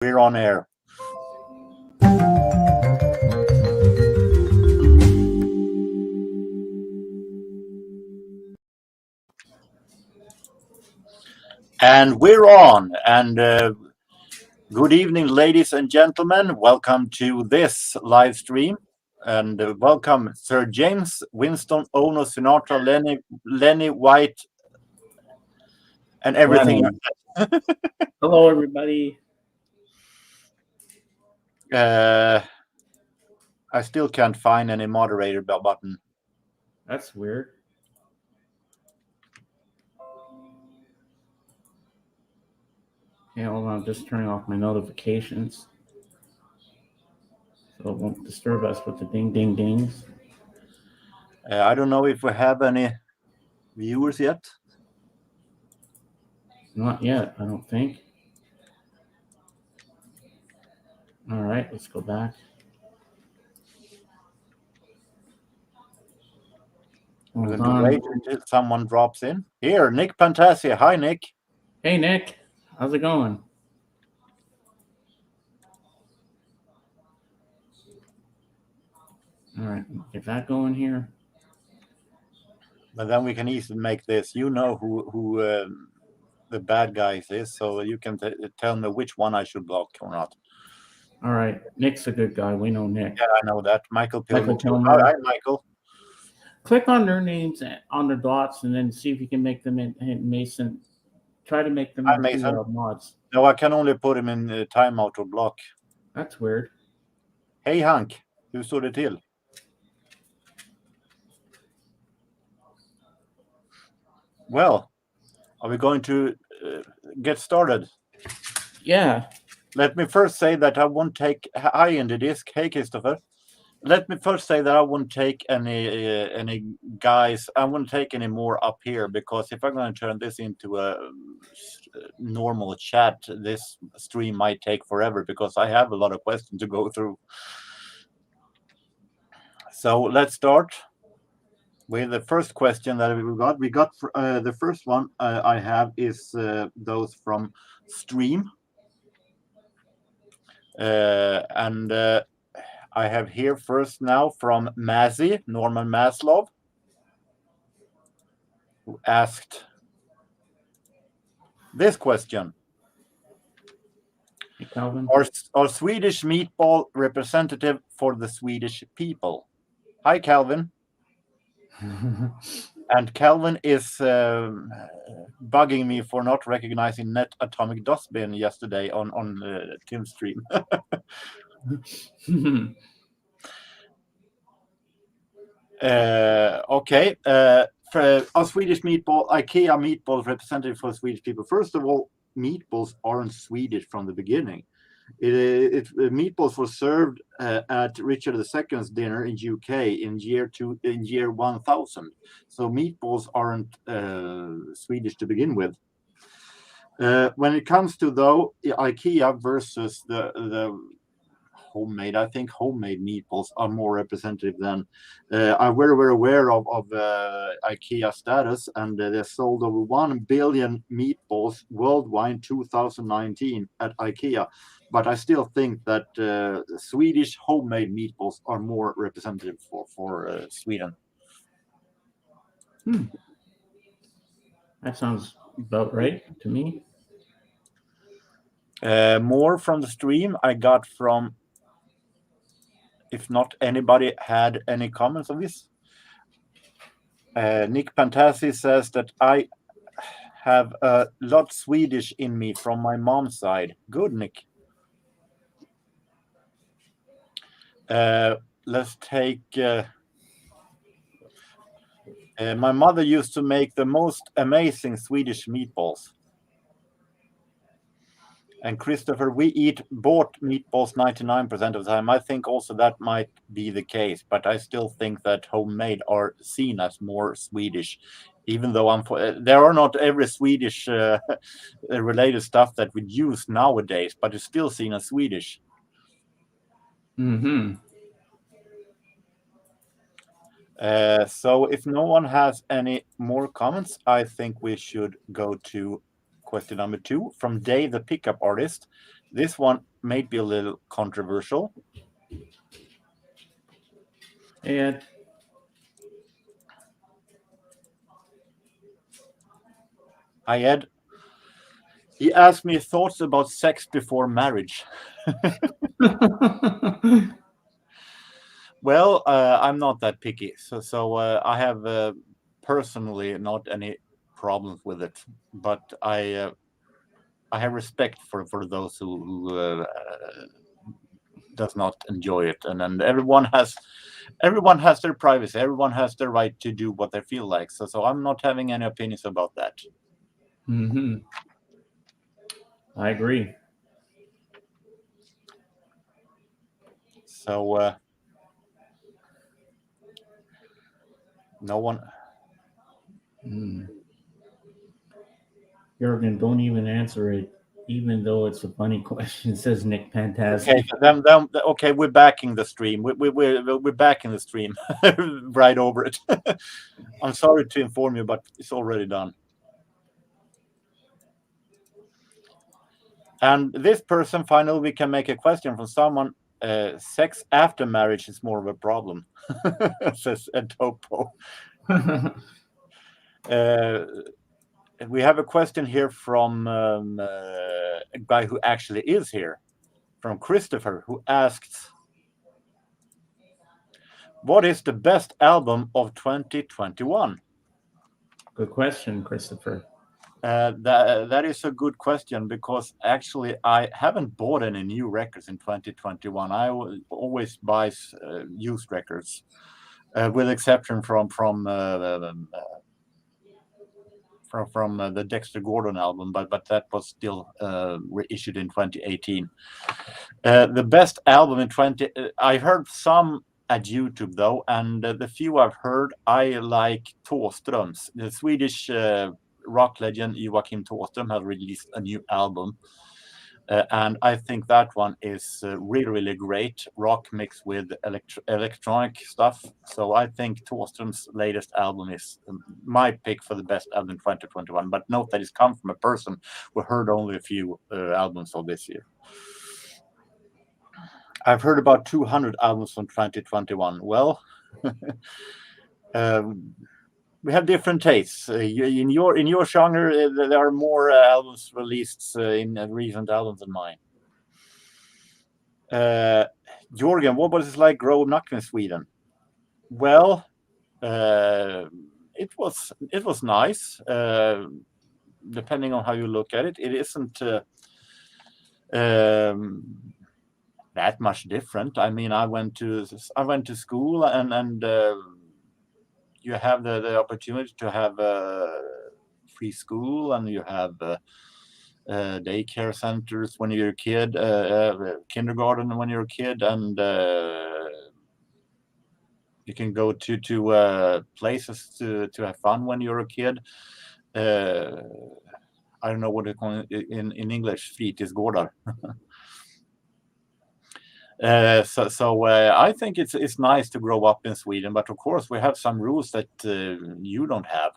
We're on air. And we're on. And good evening, ladies and gentlemen. Welcome to this live stream. And welcome Sir James, Winston, Ono, Sinatra, Lenny, White, and everything. Hello, everybody. I still can't find any moderator button. That's weird. Okay, hold on. I'm just turning off my notifications so it won't disturb us with the ding, ding, dings. I don't know if we have any viewers yet. Not yet, I don't think. All right, let's go back. We're going to wait until someone drops in. Here, Nick Pantassia. Hi, Nick. Hey, Nick. How's it going? All right, get that going here. But then we can easily make this. You know who the bad guys is, so you can tell me which one I should block or not. All right, Nick's a good guy. We know Nick. Yeah, I know that. Michael Pilgrim. Hi, Michael. Click on their names on the dots and then see if you can make them in Mason. Try to make them into mods. No, I can only put him in timeout or block. That's weird. Hey, Hank. Hur står det till? Well, are we going to get started? Yeah. Let me first say that I won't take... Hi, in the disc. Hey, Kristoffer. Let me first say that I won't take any guys. I won't take any more up here, because if I'm going to turn this into a normal chat, this stream might take forever because I have a lot of questions to go through. So let's start with the first question that we got. We got the first one I have is those from Stream. I have here first now from Mazzy, Norman Maslov, who asked this question. Hey, Calvin. Are Swedish meatball representative for the Swedish people? Hi, Calvin. And Calvin is bugging me for not recognizing Net Atomic Dustbin yesterday on Tim's stream. Okay. Are Swedish meatball, IKEA meatballs representative for Swedish people? First of all, meatballs aren't Swedish from the beginning. Meatballs were served at Richard II's dinner in UK in year 1000. So meatballs aren't Swedish to begin with. When it comes to though IKEA versus the homemade, I think homemade meatballs are more representative than I'm very aware of IKEA status, and they sold over 1 billion meatballs worldwide in 2019 at IKEA. But I still think that Swedish homemade meatballs are more representative for Sweden. That sounds about right to me. More from the stream I got from, if not anybody had any comments on this. Nick Pantassi says that I have a lot Swedish in me from my mom's side. Good, Nick. Let's take... my mother used to make the most amazing Swedish meatballs. And Kristoffer, we eat bought meatballs 99% of the time. I think also that might be the case, but I still think that homemade are seen as more Swedish, even though there are not every Swedish related stuff that we use nowadays, but it's still seen as Swedish. So if no one has any more comments, I think we should go to question number 2 from Dave, the pickup artist. This one may be a little controversial. And Hi, Ed. He asked me thoughts about sex before marriage. Well, I'm not that picky, so I have personally not any problems with it, but I have respect for those who does not enjoy it, and everyone has their privacy. Everyone has the right to do what they feel like. So I'm not having any opinions about that. Mm-hmm. I agree. So no one. Jurgen, don't even answer it, even though it's a funny question, says Nick Fantastic. Okay, then okay, we're backing the stream. We're backing the stream right over it. I'm sorry to inform you, but it's already done. And this person, finally, we can make a question from someone. Sex after marriage is more of a problem, says Ed Topo. We have a question here from a guy who actually is here, from Kristoffer, who asked, what is the best album of 2021? Good question, Kristoffer. That is a good question, because actually I haven't bought any new records in 2021. I always buy used records, with exception from the Dexter Gordon album, but that was still reissued in 2018. The best album in I heard some at YouTube though, and the few I've heard, I like Thåström's, the Swedish rock legend Joakim Thåström has released a new album, and I think that one is really great, rock mixed with electronic stuff. So I think Thåström's latest album is my pick for the best album in 2021. But note that it's come from a person who heard only a few albums of this year. I've heard about 200 albums from 2021. Well, we have different tastes. In your genre, there are more albums released in recent albums than mine. Jorgen, what was it like growing up in Sweden? Well, it was nice. Depending on how you look at it, it isn't that much different. I mean, I went to school, and you have the opportunity to have free school, and you have daycare centers when you're a kid, kindergarten when you're a kid, and you can go to places to have fun when you're a kid. I don't know what they call it in English, fritidsgårdar. So I think it's nice to grow up in Sweden, but of course we have some rules that you don't have.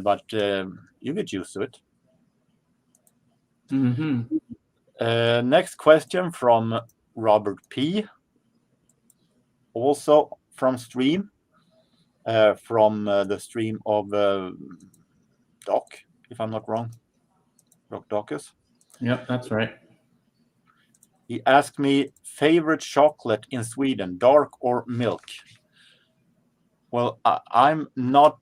But you get used to it. Mm-hmm. Next question from Robert P. Also from stream, from the stream of Doc, if I'm not wrong, Doccus. Yep, that's right. He asked me, favorite chocolate in Sweden, dark or milk? Well, I'm not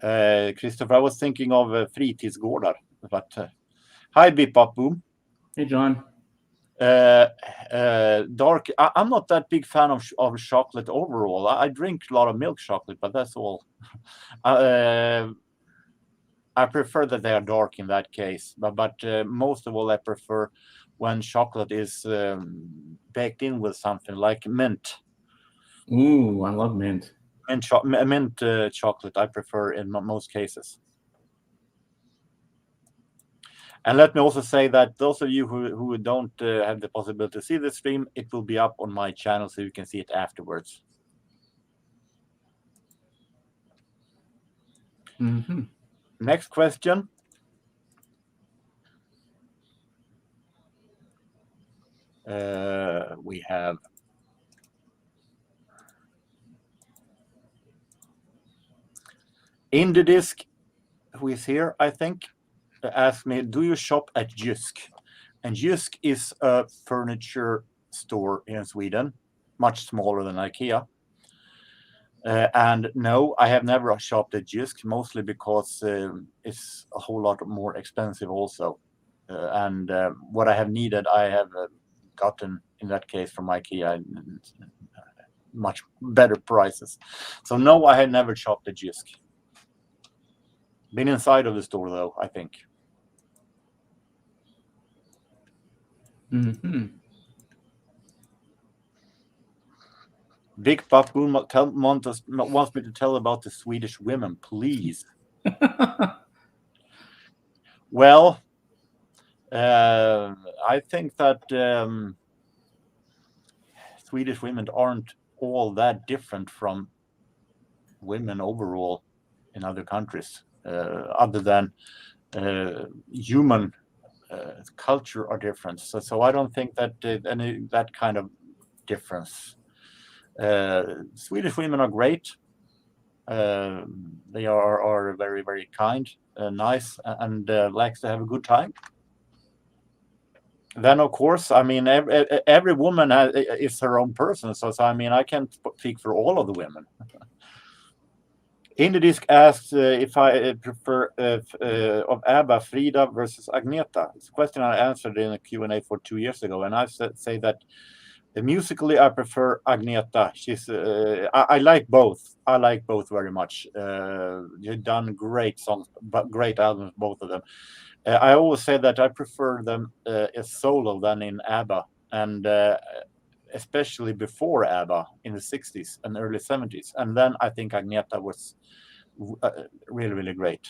Kristoffer, I was thinking of fritidsgårdar, but hi Bip Bop Boom. Hey John. Dark, I'm not that big fan of chocolate overall. I drink a lot of milk chocolate, but that's all. I prefer that they are dark in that case, but most of all, I prefer when chocolate is baked in with something like mint. Ooh, I love mint. Mint chocolate I prefer in most cases. And let me also say that those of you who don't have the possibility to see the stream, it will be up on my channel so you can see it afterwards. Mm-hmm. Next question. We have in the disc, who is here, I think, asked me, do you shop at Jysk? And Jysk is a furniture store in Sweden, much smaller than IKEA. And no, I have never shopped at Jysk, mostly because it's a whole lot more expensive also. And what I have needed, I have gotten, in that case, from IKEA, much better prices. So no, I had never shopped at Jysk. Been inside of the store, though, I think. Mm-hmm. Big Papoon wants me to tell about the Swedish women, please. Well, I think that Swedish women aren't all that different from women overall in other countries, other than human culture are different. So I don't think that any that kind of difference. Swedish women are great. They are very, very kind, nice, and likes to have a good time. Then, of course, I mean, every woman is her own person. So I mean, I can't speak for all of the women. In the disc asks if I prefer of ABBA, Frida versus Agneta. It's a question I answered in a Q&A for 2 years ago, and I say that musically I prefer Agneta. She's I like both. I like both very much. You've done great songs, but great albums, both of them. I always say that I prefer them as solo than in ABBA, and especially before ABBA in the 60s and early 70s. And then I think Agneta was really, really great.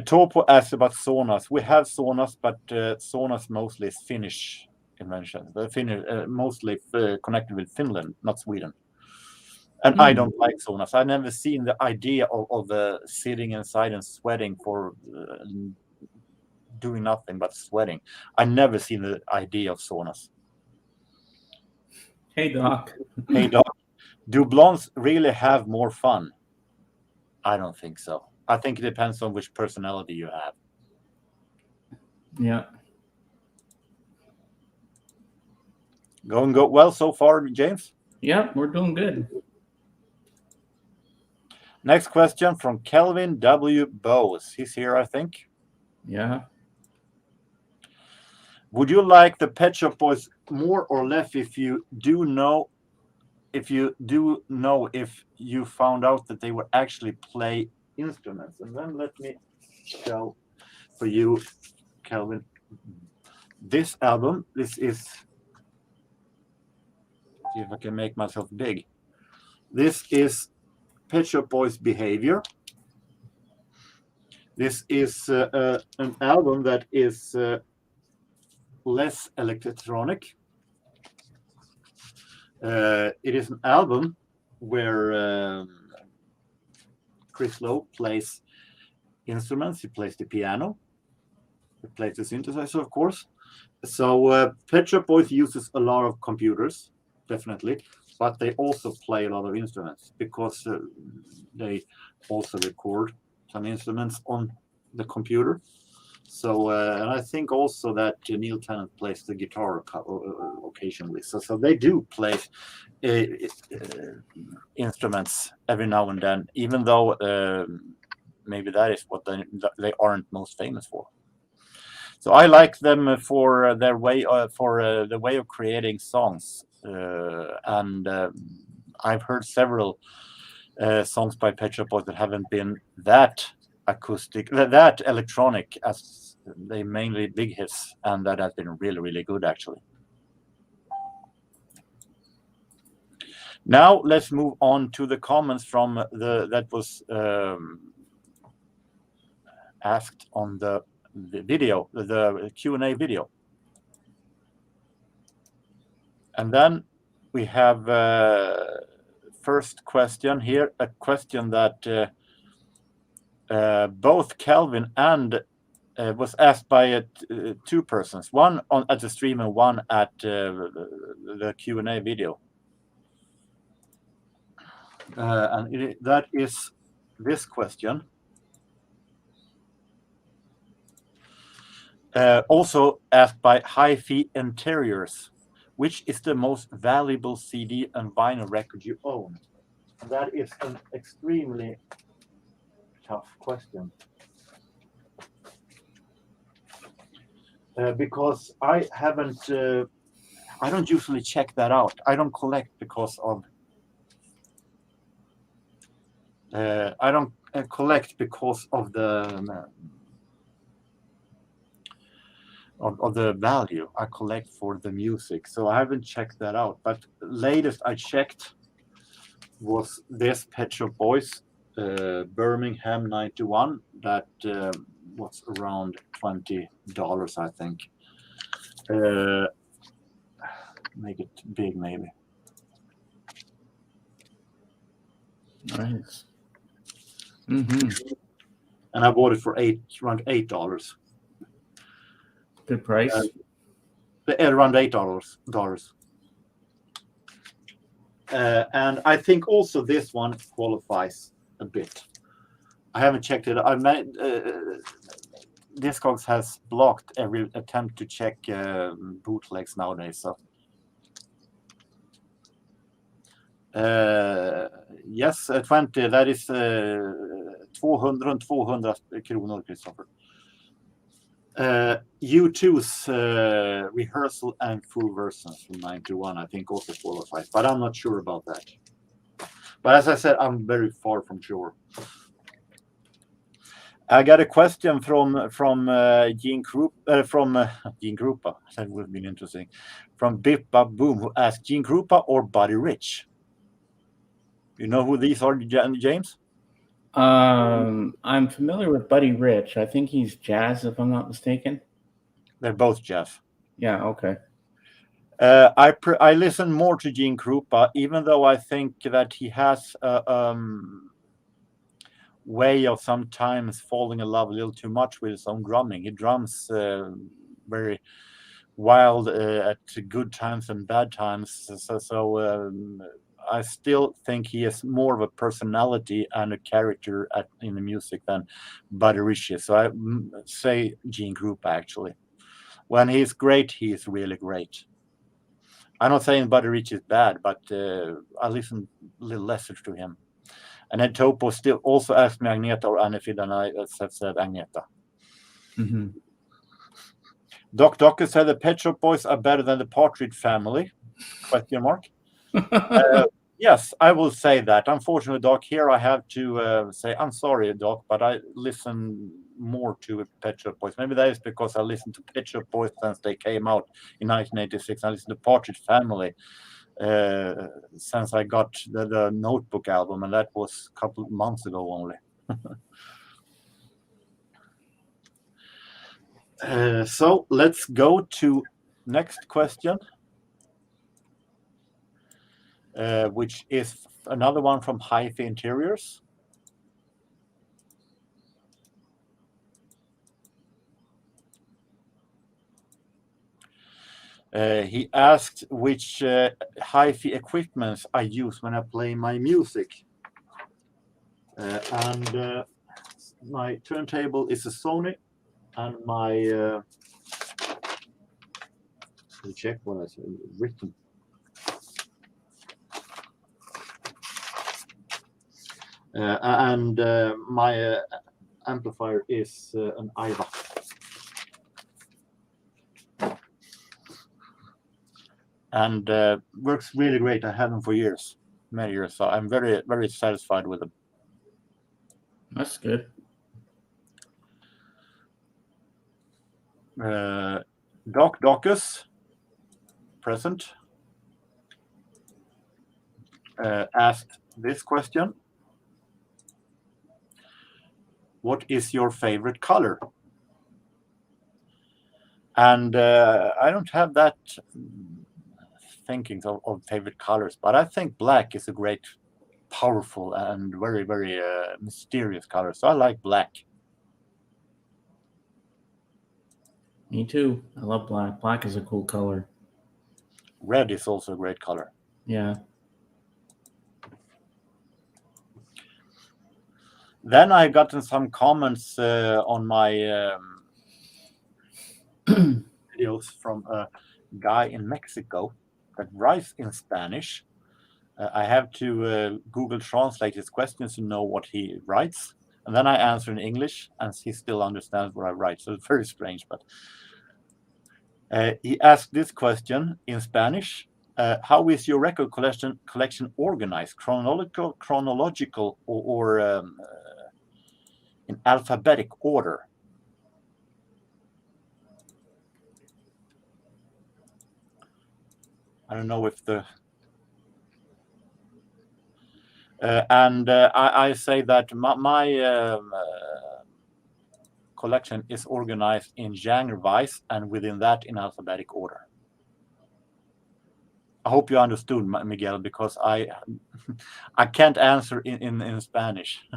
Topo asks about saunas. We have saunas, but saunas mostly is Finnish invention. The mostly connected with Finland, not Sweden. And I don't like saunas. I've never seen the idea of sitting inside and sweating for doing nothing but sweating. I never seen the idea of saunas. Hey, Doc. Hey, Doc. Do blondes really have more fun? I don't think so. I think it depends on which personality you have. Yeah. Going well so far, James? Yeah, we're doing good. Next question from Kelvin W. Boaz. He's here, I think. Yeah. Would you like the Pet Shop Boys more or less if you know if you found out that they would actually play instruments? And then let me show for you, Kelvin, this album. This is, see if I can make myself big. This is Pet Shop Boys Behavior. This is an album that is less electronic. It is an album where Chris Lowe plays instruments. He plays the piano. He plays the synthesizer, of course. So Pet Shop Boys uses a lot of computers, definitely, but they also play a lot of instruments because they also record some instruments on the computer. So, and I think also that Neil Tennant plays the guitar occasionally. So they do play instruments every now and then, even though maybe that is what they aren't most famous for. So I like them for their way, for the way of creating songs. And I've heard several songs by Pet Shop Boys that haven't been that acoustic, that electronic, as they mainly big hits, and that has been really, really good actually. Now let's move on to the comments from that was asked on the video, the Q&A video. And then we have first question here, a question that both Calvin and was asked by two persons, one at the stream and one at the Q&A video. And that is this question. Also asked by Hifi Interiors, which is the most valuable CD and vinyl record you own? And that is an extremely tough question. Because I don't usually check that out. I don't collect because of I don't collect because of the of the value. I collect for the music, so I haven't checked that out. But latest I checked was this Pet Shop Boys Birmingham 91 that was around $20, I think. Make it big, maybe. Nice. And I bought it for around $8. Good price. Around $8. And I think also this one qualifies a bit. I haven't checked it. Discogs has blocked every attempt to check bootlegs nowadays. So yes, 20. That is 200 kronor, Kristoffer. U2's rehearsal and full versions from 91, I think, also qualifies, but I'm not sure about that. But as I said, I'm very far from sure. I got a question from Gene Krupa, that would have been interesting, from Bip Bab Boom, who asked Gene Krupa or Buddy Rich. You know who these are, James? I'm familiar with Buddy Rich. I think he's jazz, if I'm not mistaken. They're both jazz. Yeah, okay. I listen more to Gene Krupa, even though I think that he has a way of sometimes falling in love a little too much with his own drumming. He drums very wild at good times and bad times. So I still think he has more of a personality and a character in the music than Buddy Rich is. So I say Gene Krupa, actually. When he's great, he is really great. I'm not saying Buddy Rich is bad, but I listen a little less to him. And then Topo still also asked me Agneta or Annefrid, and I have said Agneta. Doccus said the Pet Shop Boys are better than the Partridge Family? Question mark. Yes, I will say that. Unfortunately, Doc, here I have to say, I'm sorry, Doc, but I listen more to Pet Shop Boys. Maybe that is because I listened to Pet Shop Boys since they came out in 1986. I listened to Partridge Family since I got the Notebook album, and that was a couple of months ago only. So let's go to next question. Which is another one from Hifi Interiors. He asked which Hifi equipments I use when I play my music. And my turntable is a Sony, and my let me check what I said written. And my amplifier is an Iva. And works really great. I had them for years, many years. So I'm very, very satisfied with them. That's good. Doccus, present, asked this question. What is your favorite color? And I don't have that thinking of favorite colors, but I think black is a great powerful and very, very mysterious color. So I like black. Me too. I love black. Black is a cool color. Red is also a great color. Yeah. Then I gotten some comments on my videos from a guy in Mexico that writes in Spanish. I have to Google translate his questions to know what he writes, and then I answer in English, and he still understands what I write. So it's very strange. But he asked this question in Spanish: how is your record collection organized? Chronological, or in alphabetic order? I don't know if the I say that my collection is organized in genre-wise, and within that in alphabetic order. I hope you understood, Miguel, because I can't answer in Spanish.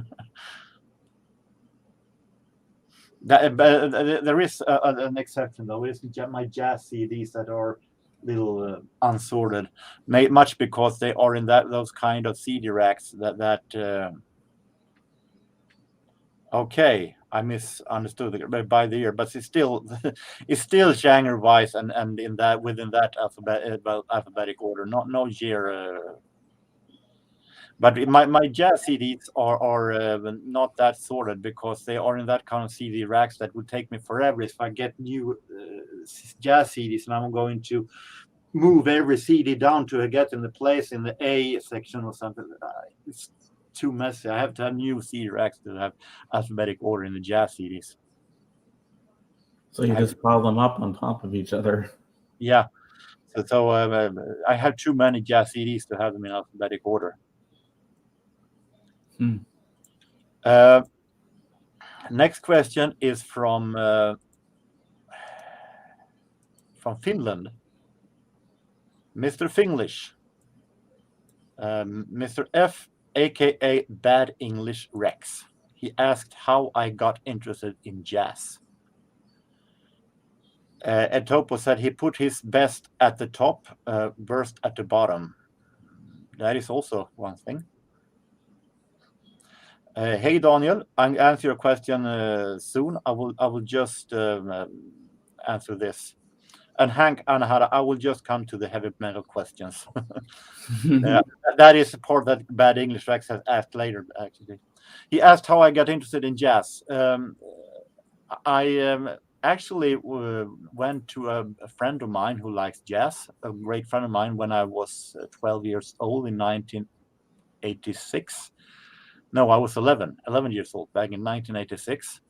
There is an exception though. It's my jazz CDs that are little unsorted, much because they are in those kind of CD racks that okay, I misunderstood by the ear, but it's still genre wise and in that within that alphabetic order, no year. But my jazz CDs are not that sorted, because they are in that kind of CD racks that would take me forever if I get new jazz CDs, and I'm going to move every CD down to get in the place in the A section or something. It's too messy. I have to have new CD racks that have alphabetic order in the jazz CDs. So you just pile them up on top of each other. Yeah. So I have too many jazz CDs to have them in alphabetic order. Next question is from Finland, Mr. Finglish, Mr. F, aka Bad English Rex. He asked how I got interested in jazz. Ed Topo said he put his best at the top, worst at the bottom. That is also one thing. Hey Daniel, I'll answer your question soon. I will just answer this. And Hank Anahara, I will just come to the heavy metal questions. That is the part that Bad English Rex has asked later, actually. He asked how I got interested in jazz. I actually went to a friend of mine who likes jazz, a great friend of mine, when I was 12 years old in 1986. No, I was 11 years old back in 1986.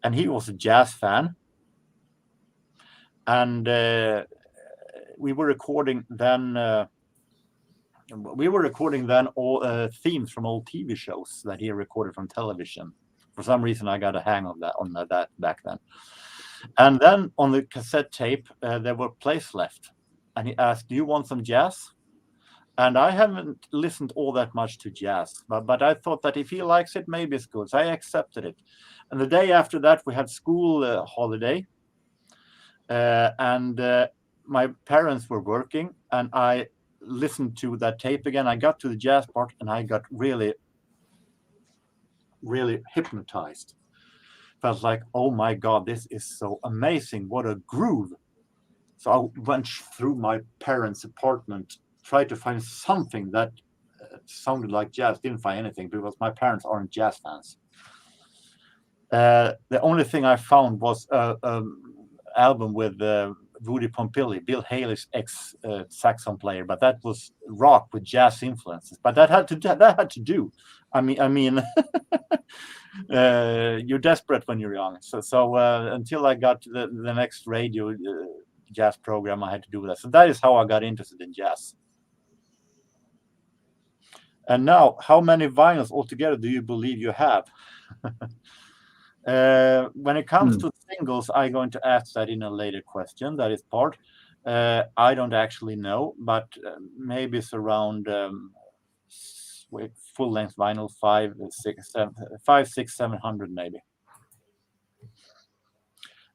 And he was a jazz fan. And we were recording then all themes from old TV shows that he recorded from television. For some reason, I got a hang of that back then. And then on the cassette tape, there were plays left. And he asked, "Do you want some jazz?" And I haven't listened all that much to jazz, but I thought that if he likes it, maybe it's good. So I accepted it. And the day after that, we had school holiday. And my parents were working, and I listened to that tape again. I got to the jazz part, and I got really, really hypnotized. Felt like, oh my God, this is so amazing. What a groove. So I went through my parents' apartment, tried to find something that sounded like jazz. Didn't find anything because my parents aren't jazz fans. The only thing I found was album with Rudy Pompili, Bill Haley's ex-saxophone player, but that was rock with jazz influences. But that had to do. I mean, you're desperate when you're young. So until I got to the next radio jazz program, I had to do that. So that is how I got interested in jazz. And now, how many vinyls altogether do you believe you have? When it comes to singles, I'm going to ask that in a later question. That is part. I don't actually know, but maybe it's around with full length vinyl, 500-700 maybe.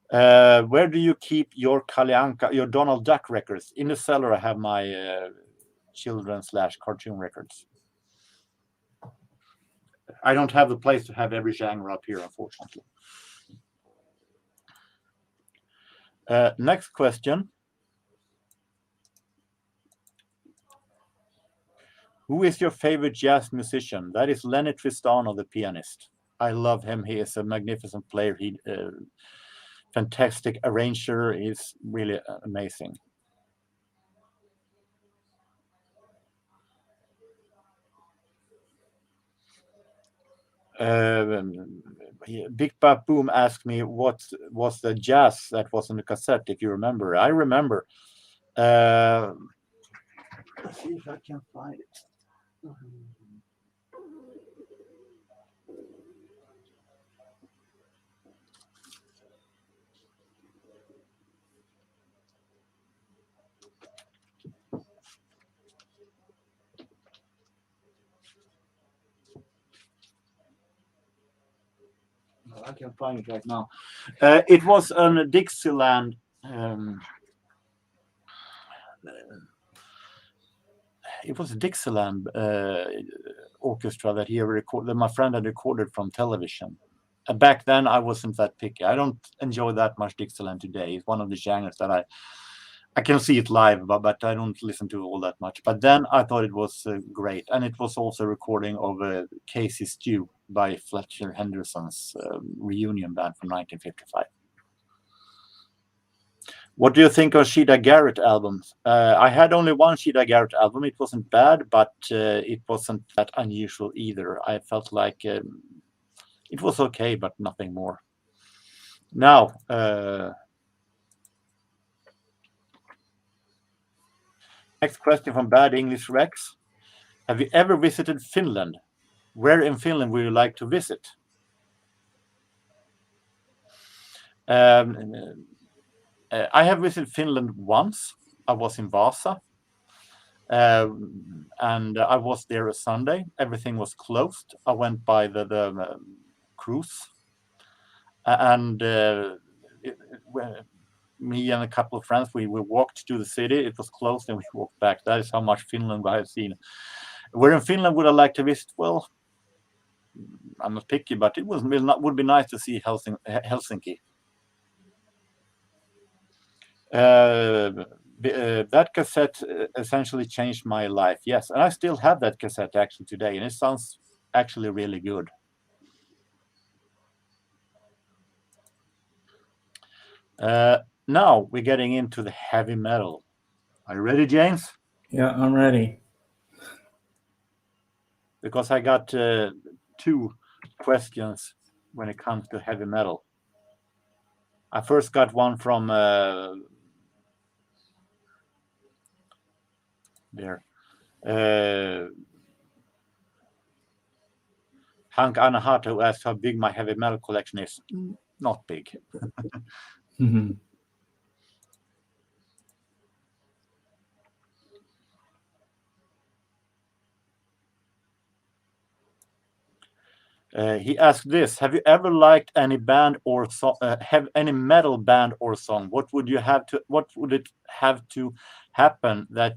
Where do you keep your Kalle Anka, your Donald Duck records? In the cellar, I have my children/cartoon records. I don't have the place to have every genre up here, unfortunately. Next question. Who is your favorite jazz musician? That is Lenny Tristano, the pianist. I love him. He is a magnificent player. He fantastic arranger. He's really amazing. Big Pap Boom asked me what was the jazz that was on the cassette, if you remember. I remember. Let's see if I can find it. I can find it right now. It was on Dixieland. It was a Dixieland orchestra that he recorded. That my friend had recorded from television. Back then, I wasn't that picky. I don't enjoy that much Dixieland today. It's one of the genres that I can see it live, but I don't listen to it all that much. But then I thought it was great, and it was also a recording of Casey Stew by Fletcher Henderson's reunion band from 1955. What do you think of Sheila Garrett albums? I had only one Sheila Garrett album. It wasn't bad, but it wasn't that unusual either. I felt like it was okay, but nothing more. Now, next question from Bad English Rex. Have you ever visited Finland? Where in Finland would you like to visit? I have visited Finland once. I was in Vasa. And I was there a Sunday. Everything was closed. I went by the cruise. And me and a couple of friends, we walked to the city. It was closed and we walked back. That is how much Finland I have seen. Where in Finland would I like to visit? Well, I'm not picky, but it would be nice to see Helsinki. That cassette essentially changed my life. Yes, and I still have that cassette actually today, and it sounds actually really good. Now we're getting into the heavy metal. Are you ready, James? Yeah, I'm ready. Because I got 2 questions when it comes to heavy metal. I first got one from there. Hank Anahata, who asked how big my heavy metal collection is. Not big. Mm-hmm. He asked this: have you ever liked any band or have any metal band or song? What would it have to happen that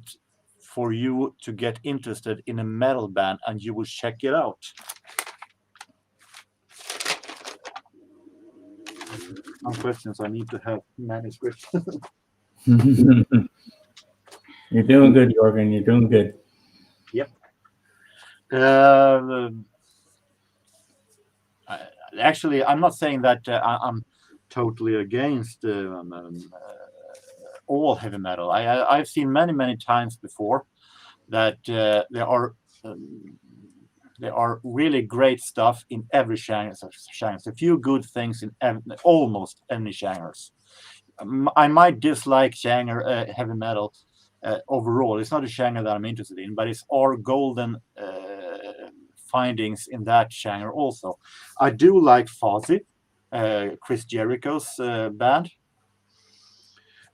for you to get interested in a metal band and you would check it out? Some questions I need to have manuscript. You're doing good, Jorgen. You're doing good. Yep. Actually, I'm not saying that I'm totally against all heavy metal. I've seen many times before that there are really great stuff in every genre. A few good things in almost any genres. I might dislike genre heavy metal overall. It's not a genre that I'm interested in, but it's our golden findings in that genre also. I do like Fozzy, Chris Jericho's band.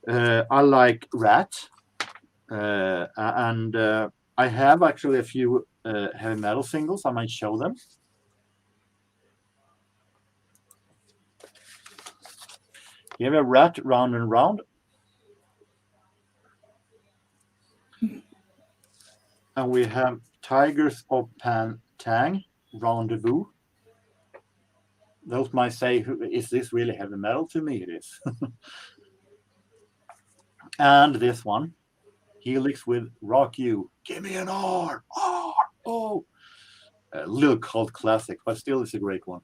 I like Rat, and I have actually a few heavy metal singles. I might show them. Here we have Rat, Round and Round. And we have Tigers of Pan Tang, Rendezvous. Those might say, is this really heavy metal? To me, it is. And this one, Helix with Rock You. Give me an R, R, oh. A little cult classic, but still it's a great one.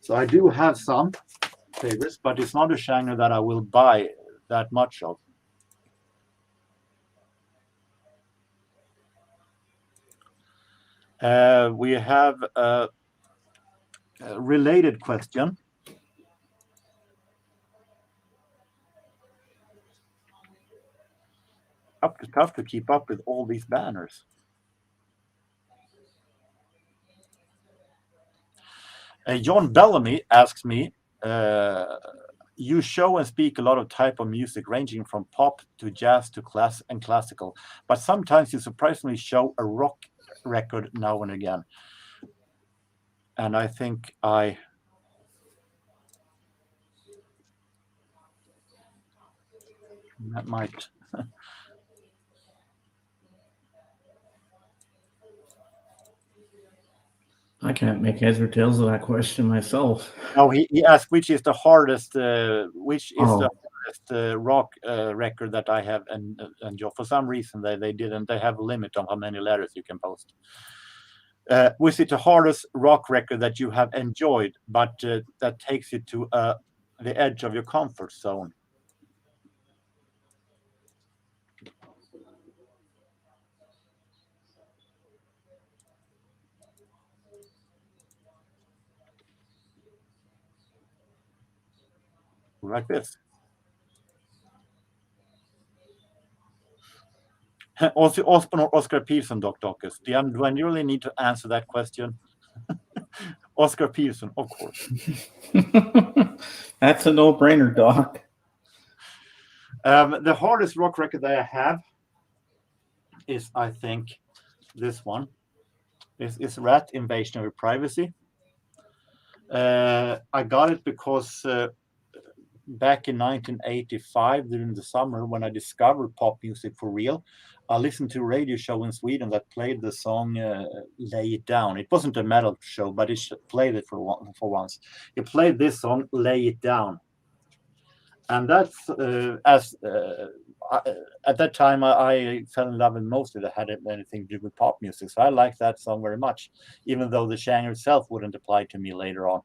So I do have some favorites, but it's not a genre that I will buy that much of. We have a related question. Tough to keep up with all these banners. John Bellamy asks me, you show and speak a lot of type of music ranging from pop to jazz to classical, but sometimes you surprisingly show a rock record now and again. And I think that might I can't make heads or tails of that question myself. No, he asked which is the hardest the hardest rock record that I have and for some reason they have a limit on how many letters you can post. Was it the hardest rock record that you have enjoyed, but that takes you to the edge of your comfort zone? Like this. Ozzy Osbourne or Oscar Peterson, Doccus? Do I really need to answer that question? Oscar Peterson, of course. That's a no-brainer, Doc. The hardest rock record that I have is, I think, this one. It's Rat, Invasion of Your Privacy. I got it because back in 1985, during the summer, when I discovered pop music for real, I listened to a radio show in Sweden that played the song Lay It Down. It wasn't a metal show, but it played it for once. It played this song, Lay It Down. And that's, at that time, I fell in love with mostly that had anything to do with pop music. So I liked that song very much, even though the genre itself wouldn't apply to me later on.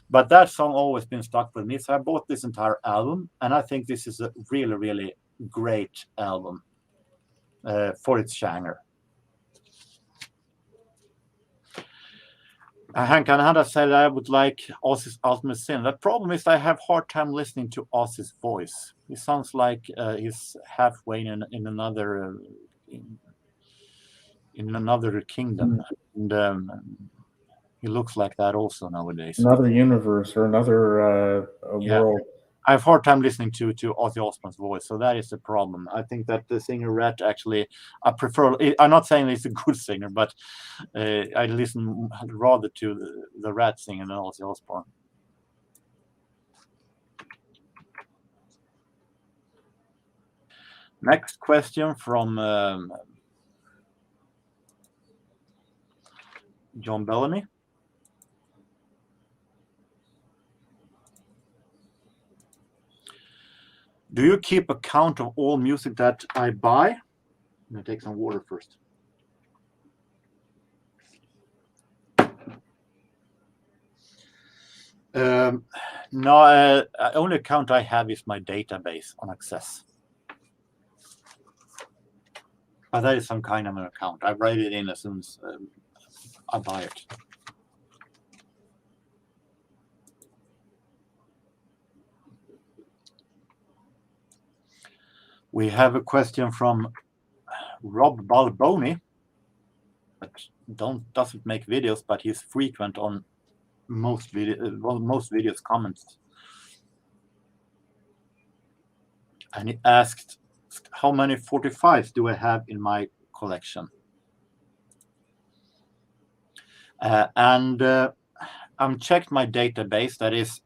But that song always been stuck with me. So I bought this entire album, and I think this is a really, really great album for its genre. Hank Ananda said I would like Ozzy's Ultimate Sin. The problem is I have a hard time listening to Ozzy's voice. He sounds like he's halfway in another kingdom, and he looks like that also nowadays. Another universe or another world. I have a hard time listening to Ozzy Osbourne's voice, so that is the problem. I think that the singer Rat actually, I prefer. I'm not saying he's a good singer, but I listen rather to the Rat singer than Ozzy Osbourne. Next question from John Bellamy. Do you keep a count of all music that I buy? I'm going to take some water first. No, only account I have is my database on Access. But that is some kind of an account. I write it in as soon as I buy it. We have a question from Rob Balboni, that doesn't make videos, but he's frequent on most videos comments. And he asked, how many 45s do I have in my collection? And I'm checked my database. That is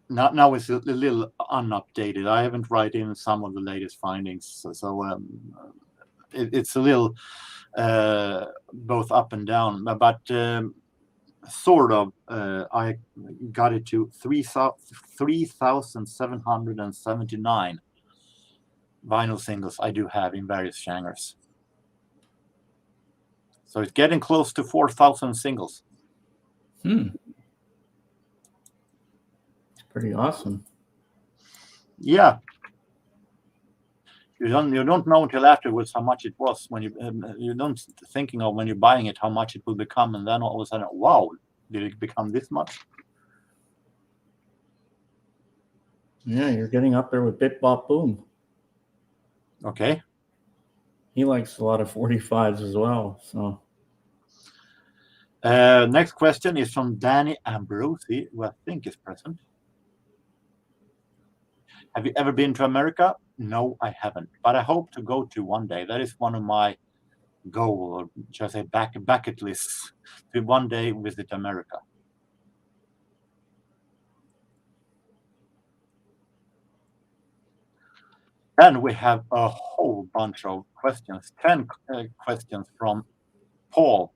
now it's a little unupdated. I haven't written in some of the latest findings, so it's a little both up and down. But sort of, I got it to 3,779 vinyl singles I do have in various genres. So it's getting close to 4,000 singles. Pretty awesome. Yeah. You don't know until afterwards how much it was when you don't thinking of when you're buying it how much it will become, and then all of a sudden, wow, did it become this much? Yeah, you're getting up there with Bip Bop Boom. Okay. He likes a lot of 45s as well. So next question is from Danny Ambrosi, who I think is present. Have you ever been to America? No, I haven't, but I hope to go to one day. That is one of my goal, or should I say bucket lists, to one day visit America. Then we have a whole bunch of questions, 10 questions from Paul,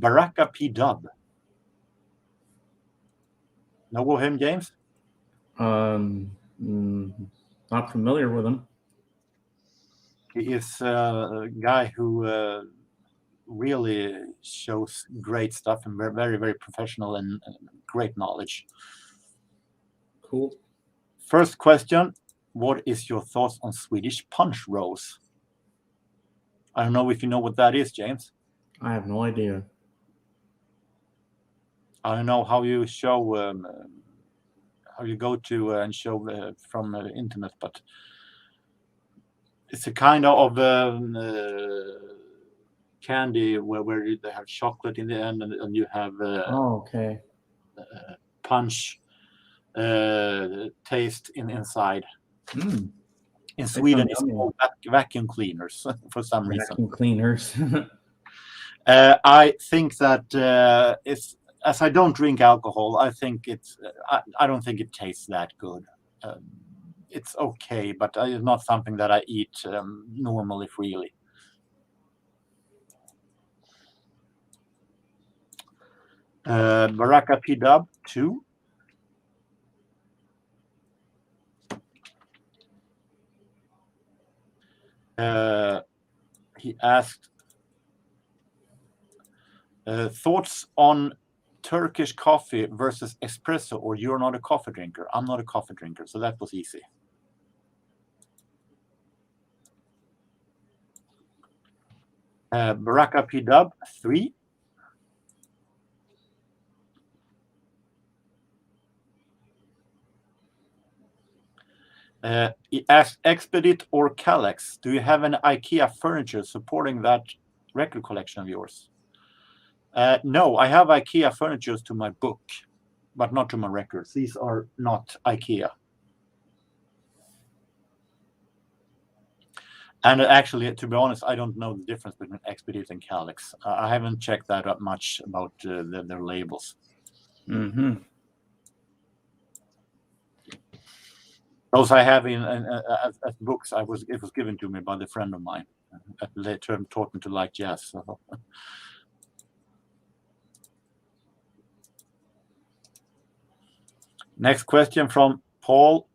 BarackaPDub. Know him, James? Not familiar with him. He is a guy who really shows great stuff and very, very professional and great knowledge. Cool. First question, what is your thoughts on Swedish punch-rolls? I don't know if you know what that is, James. I have no idea. I don't know how you show, how you go to and show from the internet, but it's a kind of candy where they have chocolate in the end, and you have okay, punch taste inside. In Sweden, it's called vacuum cleaners for some reason. Vacuum cleaners. I think that it's, as I don't drink alcohol, I think it's I don't think it tastes that good. It's okay, but it's not something that I eat normally freely. BarackaPDub 2. He asked thoughts on Turkish coffee versus espresso, or you're not a coffee drinker. I'm not a coffee drinker, so that was easy. BarackaPDub 3. He asked Expedit or Kallax, do you have an IKEA furniture supporting that record collection of yours? No, I have IKEA furniture to my book, but not to my records. These are not IKEA. And actually, to be honest, I don't know the difference between Expedit and Kallax. I haven't checked that up much about their labels. Those I have as books. It was given to me by the friend of mine. Later taught me to like jazz. So. Next question from Paul.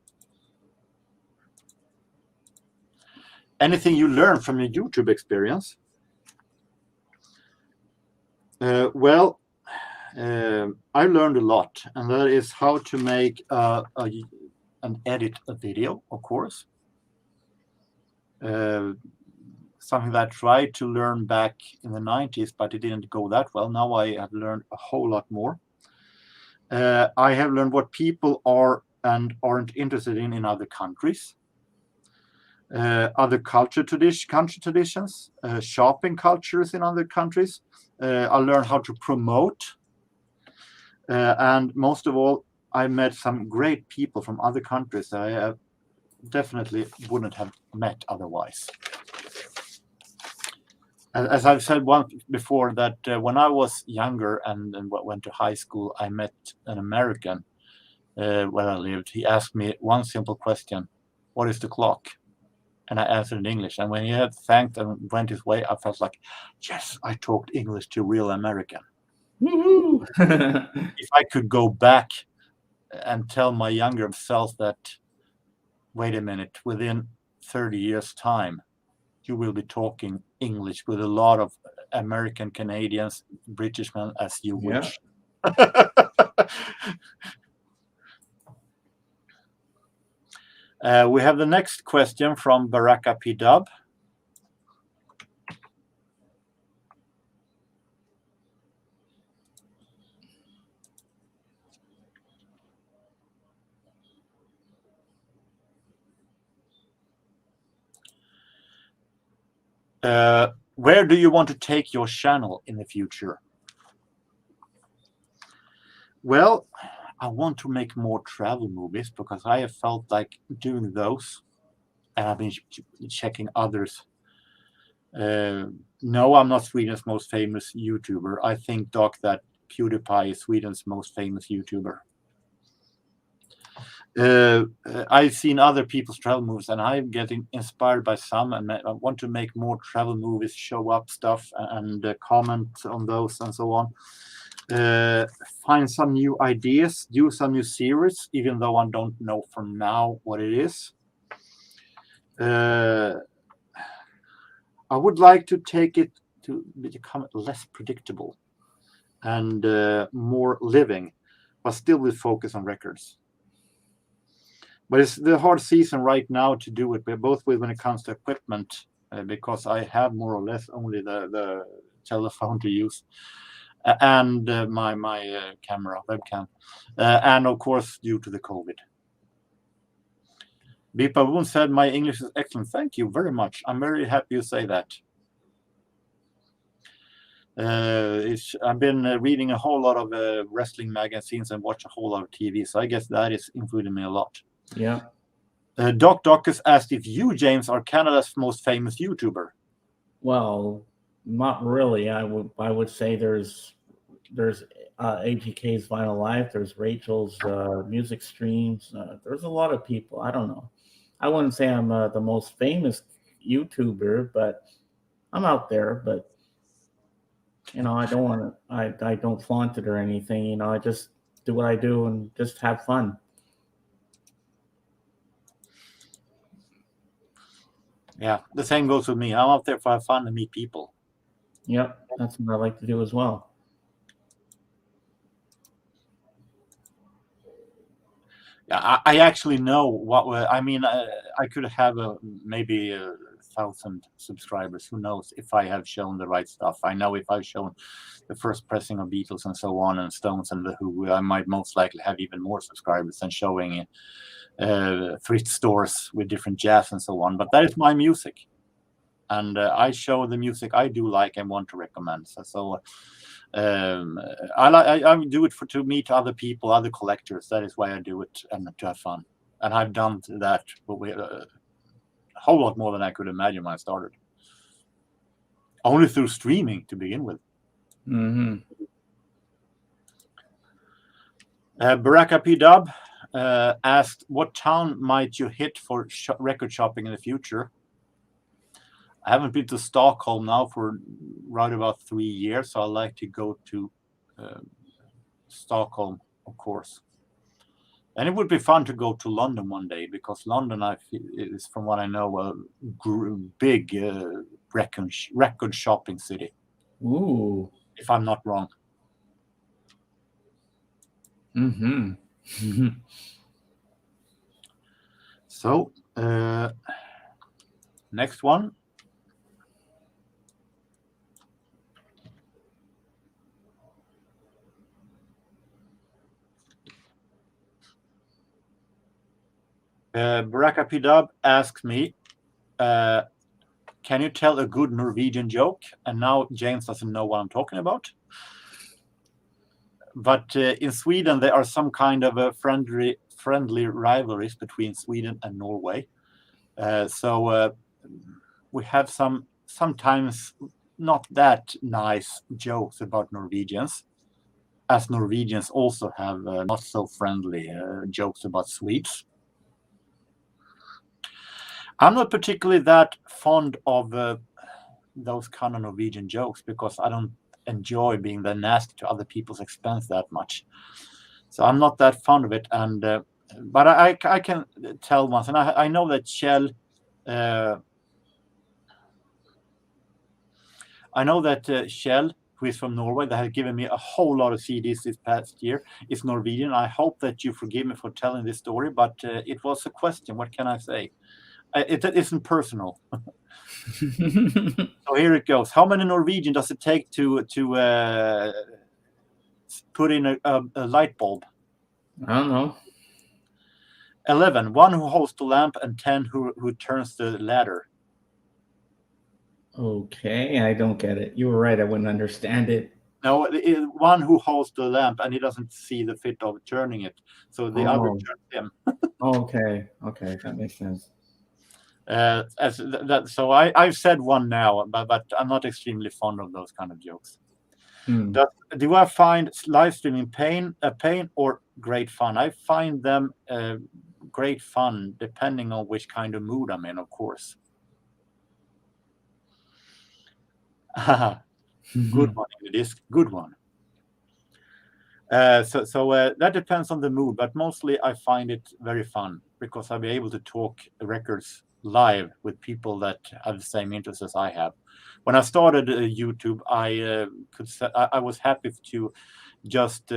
Anything you learned from your YouTube experience? Well, I learned a lot, and that is how to make and edit a video, of course. Something that I tried to learn back in the 90s, but it didn't go that well. Now I have learned a whole lot more. I have learned what people are and aren't interested in other countries. Other country traditions, shopping cultures in other countries. I learned how to promote. And most of all, I met some great people from other countries that I definitely wouldn't have met otherwise. As I've said once before, that when I was younger and went to high school, I met an American where I lived. He asked me one simple question: "What is the clock?" And I answered in English. And when he had thanked and went his way, I felt like, yes, I talked English to a real American. If I could go back and tell my younger self that, wait a minute, within 30 years' time, you will be talking English with a lot of American, Canadians, Britishmen as you wish. We have the next question from BarackaPDub. Where do you want to take your channel in the future? Well, I want to make more travel movies because I have felt like doing those, and I've been checking others. No, I'm not Sweden's most famous YouTuber. I think, Doc, that PewDiePie is Sweden's most famous YouTuber. I've seen other people's travel movies, and I'm getting inspired by some, and I want to make more travel movies, show up stuff, and comment on those and so on. Find some new ideas, do some new series, even though I don't know from now what it is. I would like to take it to become less predictable and more living, but still with focus on records. But it's the hard season right now to do it, both when it comes to equipment, because I have more or less only the telephone to use, and my camera, webcam, and of course due to the COVID. Bipa Woon said, "My English is excellent." Thank you very much. I'm very happy you say that. I've been reading a whole lot of wrestling magazines and watch a whole lot of TV, so I guess that is influencing me a lot. Yeah. Doccus asked if you, James, are Canada's most famous YouTuber. Well, not really. I would say there's AGK's Vinyl Life. There's Rachel's music streams. There's a lot of people. I don't know. I wouldn't say I'm the most famous YouTuber, but I'm out there. But you know, I don't want to. I don't flaunt it or anything. You know, I just do what I do and just have fun. Yeah, the same goes with me. I'm out there for have fun and meet people. Yep, that's what I like to do as well. Yeah, I actually know what. I mean, I could have maybe 1,000 subscribers. Who knows if I have shown the right stuff? I know if I've shown the first pressing of Beatles and so on, and Stones and the Who, I might most likely have even more subscribers than showing thrift stores with different jazz and so on. But that is my music, and I show the music I do like and want to recommend. So I do it to meet other people, other collectors. That is why I do it, and to have fun. And I've done that with a whole lot more than I could imagine when I started. Only through streaming to begin with. Mm-hmm. BarackaPDub asked, what town might you hit for record shopping in the future? I haven't been to Stockholm now for right about 3 years, so I like to go to Stockholm, of course. And it would be fun to go to London one day, because London, is, from what I know, a big record shopping city. Ooh. If I'm not wrong. Mm-hmm. So, next one. BarackaPDub asks me, can you tell a good Norwegian joke? And now James doesn't know what I'm talking about. But in Sweden, there are some kind of a friendly rivalries between Sweden and Norway. So we have sometimes not that nice jokes about Norwegians, as Norwegians also have not so friendly jokes about Swedes. I'm not particularly that fond of those kind of Norwegian jokes because I don't enjoy being that nasty to other people's expense that much. So I'm not that fond of it. And but I can tell once, and I know that Kjell. I know that Kjell, who is from Norway, that has given me a whole lot of CDs this past year, is Norwegian. I hope that you forgive me for telling this story, but it was a question. What can I say? It isn't personal. So here it goes. How many Norwegian does it take to put in a light bulb? I don't know. 11. One who holds the lamp, and 10 who turns the ladder. Okay, I don't get it. You were right. I wouldn't understand it. No, one who holds the lamp and he doesn't see the fit of turning it, so the other turns him. Okay, that makes sense. So I've said one now, but I'm not extremely fond of those kind of jokes. Do I find live streaming pain or great fun? I find them great fun depending on which kind of mood I'm in, of course. Good one, Jysk. Good one. So that depends on the mood, but mostly I find it very fun because I'll be able to talk records live with people that have the same interests as I have. When I started YouTube, I was happy to just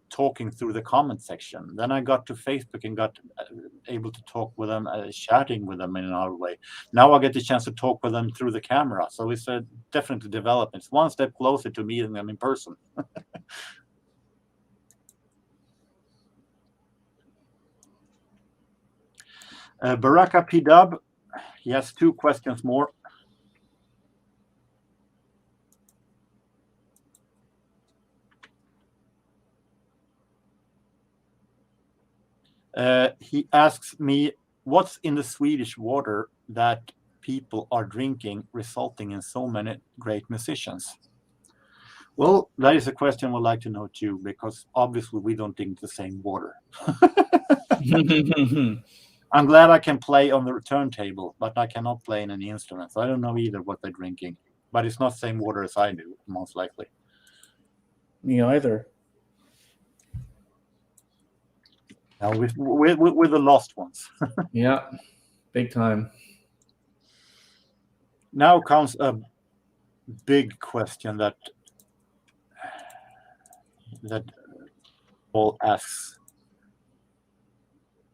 talking through the comment section. Then I got to Facebook and got able to talk with them, chatting with them in another way. Now I get the chance to talk with them through the camera. So it's a definitely development. It's one step closer to meeting them in person. BarackaPDub, he has 2 questions more. He asks me, what's in the Swedish water that people are drinking, resulting in so many great musicians? Well, that is a question we'd like to know too, because obviously we don't drink the same water. I'm glad I can play on the turntable, but I cannot play in any instruments. I don't know either what they're drinking, but it's not the same water as I do, most likely. Me either. Now we're the lost ones. Yeah, big time. Now comes a big question that Paul asks.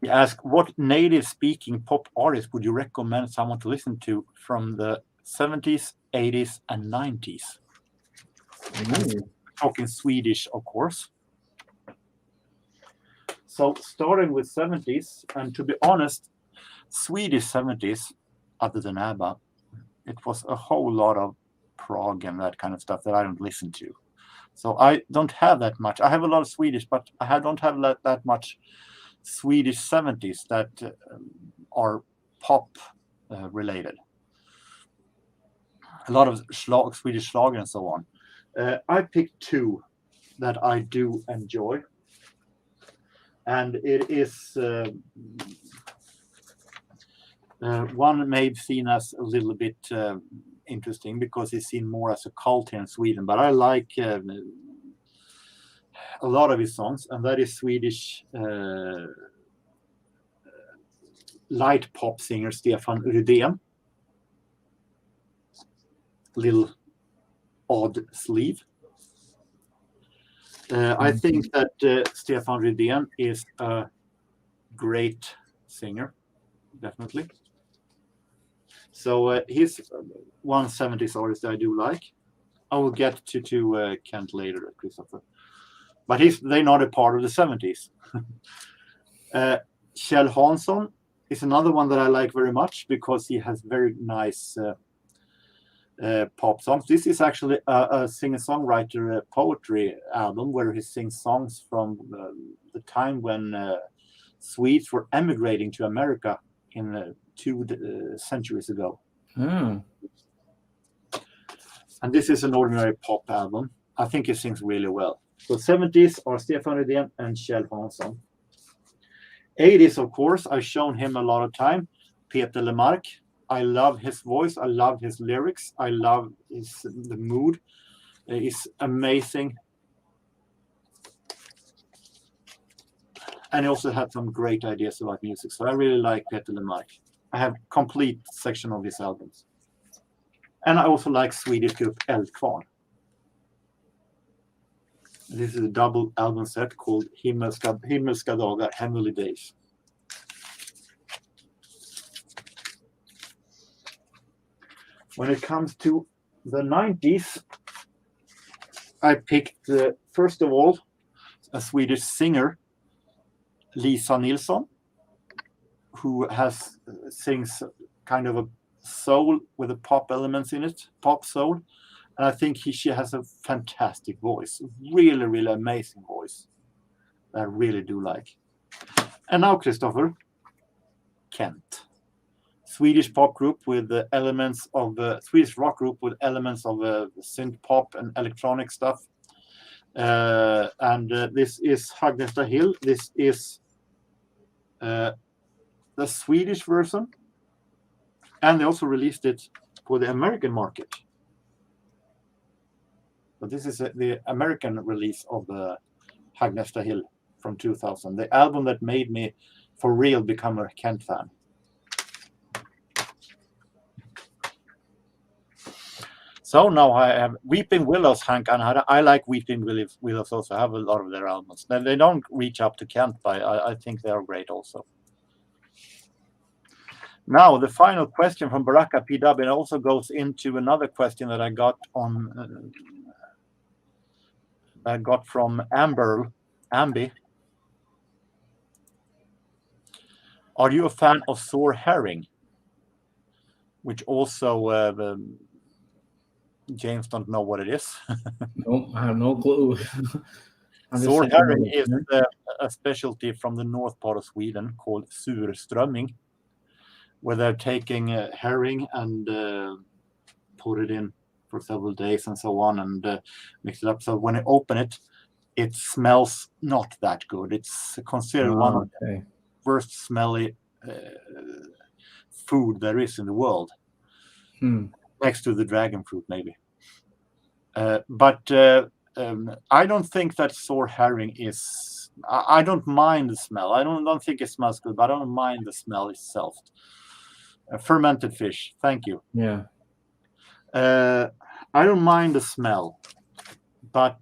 He asks, what native-speaking pop artist would you recommend someone to listen to from the 70s, 80s, and 90s? Talking Swedish, of course. So starting with 70s, and to be honest, Swedish 70s, other than ABBA, it was a whole lot of prog and that kind of stuff that I don't listen to. So I don't have that much. I have a lot of Swedish, but I don't have that much Swedish 70s that are pop related. A lot of Swedish Schlager and so on. I picked 2 that I do enjoy. And it is one may be seen as a little bit interesting because it's seen more as a cult here in Sweden. But I like a lot of his songs, and that is Swedish light pop singer Stefan Rydén. Little odd sleeve. I think that Stefan Rydén is a great singer, definitely. So he's one 70s artist that I do like. I will get to Kent later, Kristoffer. But they're not a part of the 70s. Kjell Hansson is another one that I like very much because he has very nice pop songs. This is actually a singer-songwriter poetry album where he sings songs from the time when Swedes were emigrating to America in 2 centuries ago. And this is an ordinary pop album. I think he sings really well. So 70s are Stefan Rydén and Kjell Hansson. 80s, of course, I've shown him a lot of time. Peter Lemark. I love his voice. I love his lyrics. I love the mood. It's amazing. And he also had some great ideas about music. So I really like Peter Lemark. I have complete section of his albums. And I also like Swedish group Eldkvarn. This is a double album set called Himmelska dagar, Heavenly Days. When it comes to the 90s, I picked, first of all, a Swedish singer, Lisa Nilsson, who sings kind of a soul with the pop elements in it, pop soul. And I think she has a fantastic voice, really, really amazing voice. I really do like. And now, Kristoffer, Kent. Swedish pop group with the elements of Swedish rock group with elements of synth pop and electronic stuff. And this is Hagnesta Hill. This is the Swedish version. And they also released it for the American market. But this is the American release of Hagnesta Hill from 2000, the album that made me, for real, become a Kent fan. So now I have Weeping Willows, Hank, and I like Weeping Willows also. I have a lot of their albums. They don't reach up to Kent, but I think they are great also. Now, the final question from BarackaPDub, it also goes into another question that I got on... I got from Ambie. Are you a fan of sour herring? Which also James don't know what it is. Nope, I have no clue. Sour herring is a specialty from the north part of Sweden called surströmming, where they're taking herring and put it in for several days and so on, and mix it up. So when you open it, it smells not that good. It's considered one of the worst smelly food there is in the world, next to the dragon fruit maybe. But I don't think that sour herring is. I don't mind the smell. I don't think it smells good, but I don't mind the smell itself. Fermented fish. Thank you. Yeah. I don't mind the smell, but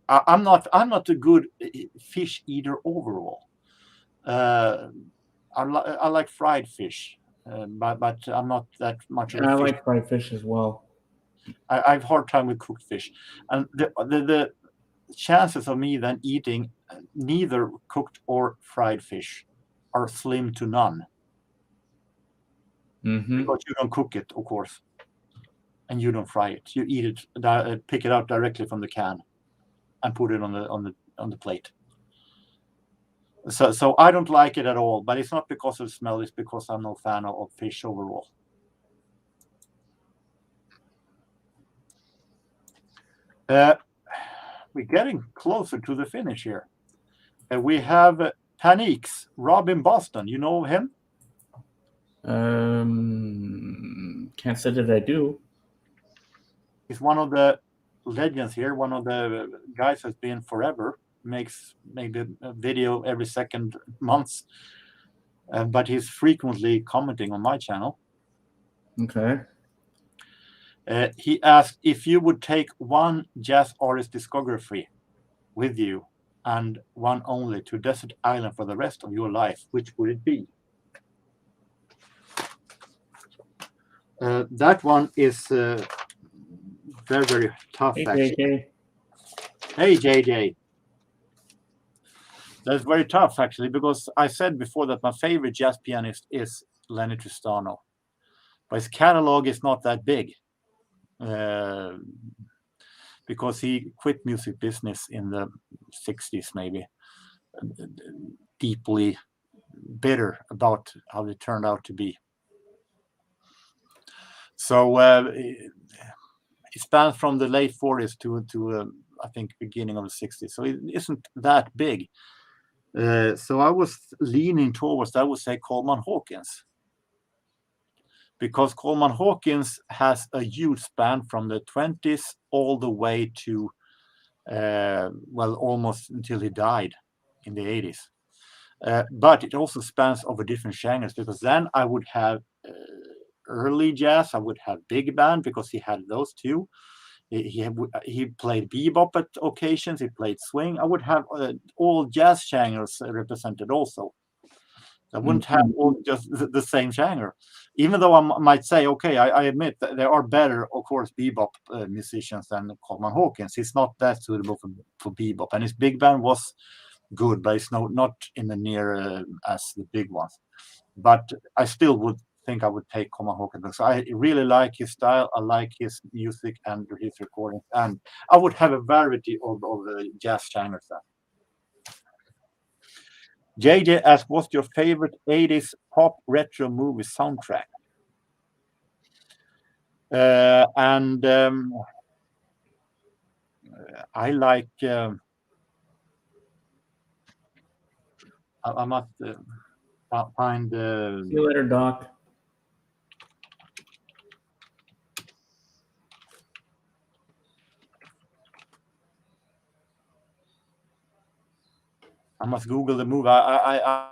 I'm not a good fish eater overall. I like fried fish, but I'm not that much. I like fried fish as well. I have a hard time with cooked fish, and the chances of me then eating neither cooked or fried fish are slim to none. Because you don't cook it, of course. And you don't fry it. You eat it, pick it out directly from the can, and put it on the plate. So I don't like it at all. But it's not because of the smell. It's because I'm no fan of fish overall. We're getting closer to the finish here. We have Panique's Robin Boston. You know him? Can't say that I do. He's one of the legends here, one of the guys has been forever, makes maybe a video every second month, but he's frequently commenting on my channel. Okay. He asked if you would take one jazz artist discography with you and one only to desert island for the rest of your life, which would it be? That one is very, very tough, actually. JJ. Hey, JJ. That's very tough, actually, because I said before that my favorite jazz pianist is Lenny Tristano. But his catalog is not that big because he quit music business in the 60s, maybe, deeply bitter about how it turned out to be. So it spans from the late 40s to I think beginning of the 60s. So it isn't that big. So I was leaning towards, I would say, Coleman Hawkins, because Coleman Hawkins has a huge span from the 20s all the way to almost until he died in the 80s. But it also spans over different genres, because then I would have early jazz, I would have big band, because he had those two. He played bebop at occasions, he played swing. I would have all jazz genres represented also. I wouldn't have all just the same genre. Even though I might say, okay, I admit that there are better, of course, bebop musicians than Coleman Hawkins. He's not that suitable for bebop. And his big band was good, but it's not in the near as the big ones. But I still would think I would take Coleman Hawkins. So I really like his style. I like his music and his recordings. And I would have a variety of jazz genres there. JJ asked, what's your favorite 80s pop retro movie soundtrack? I like, I must find... See you later, Doc. I must Google the movie. I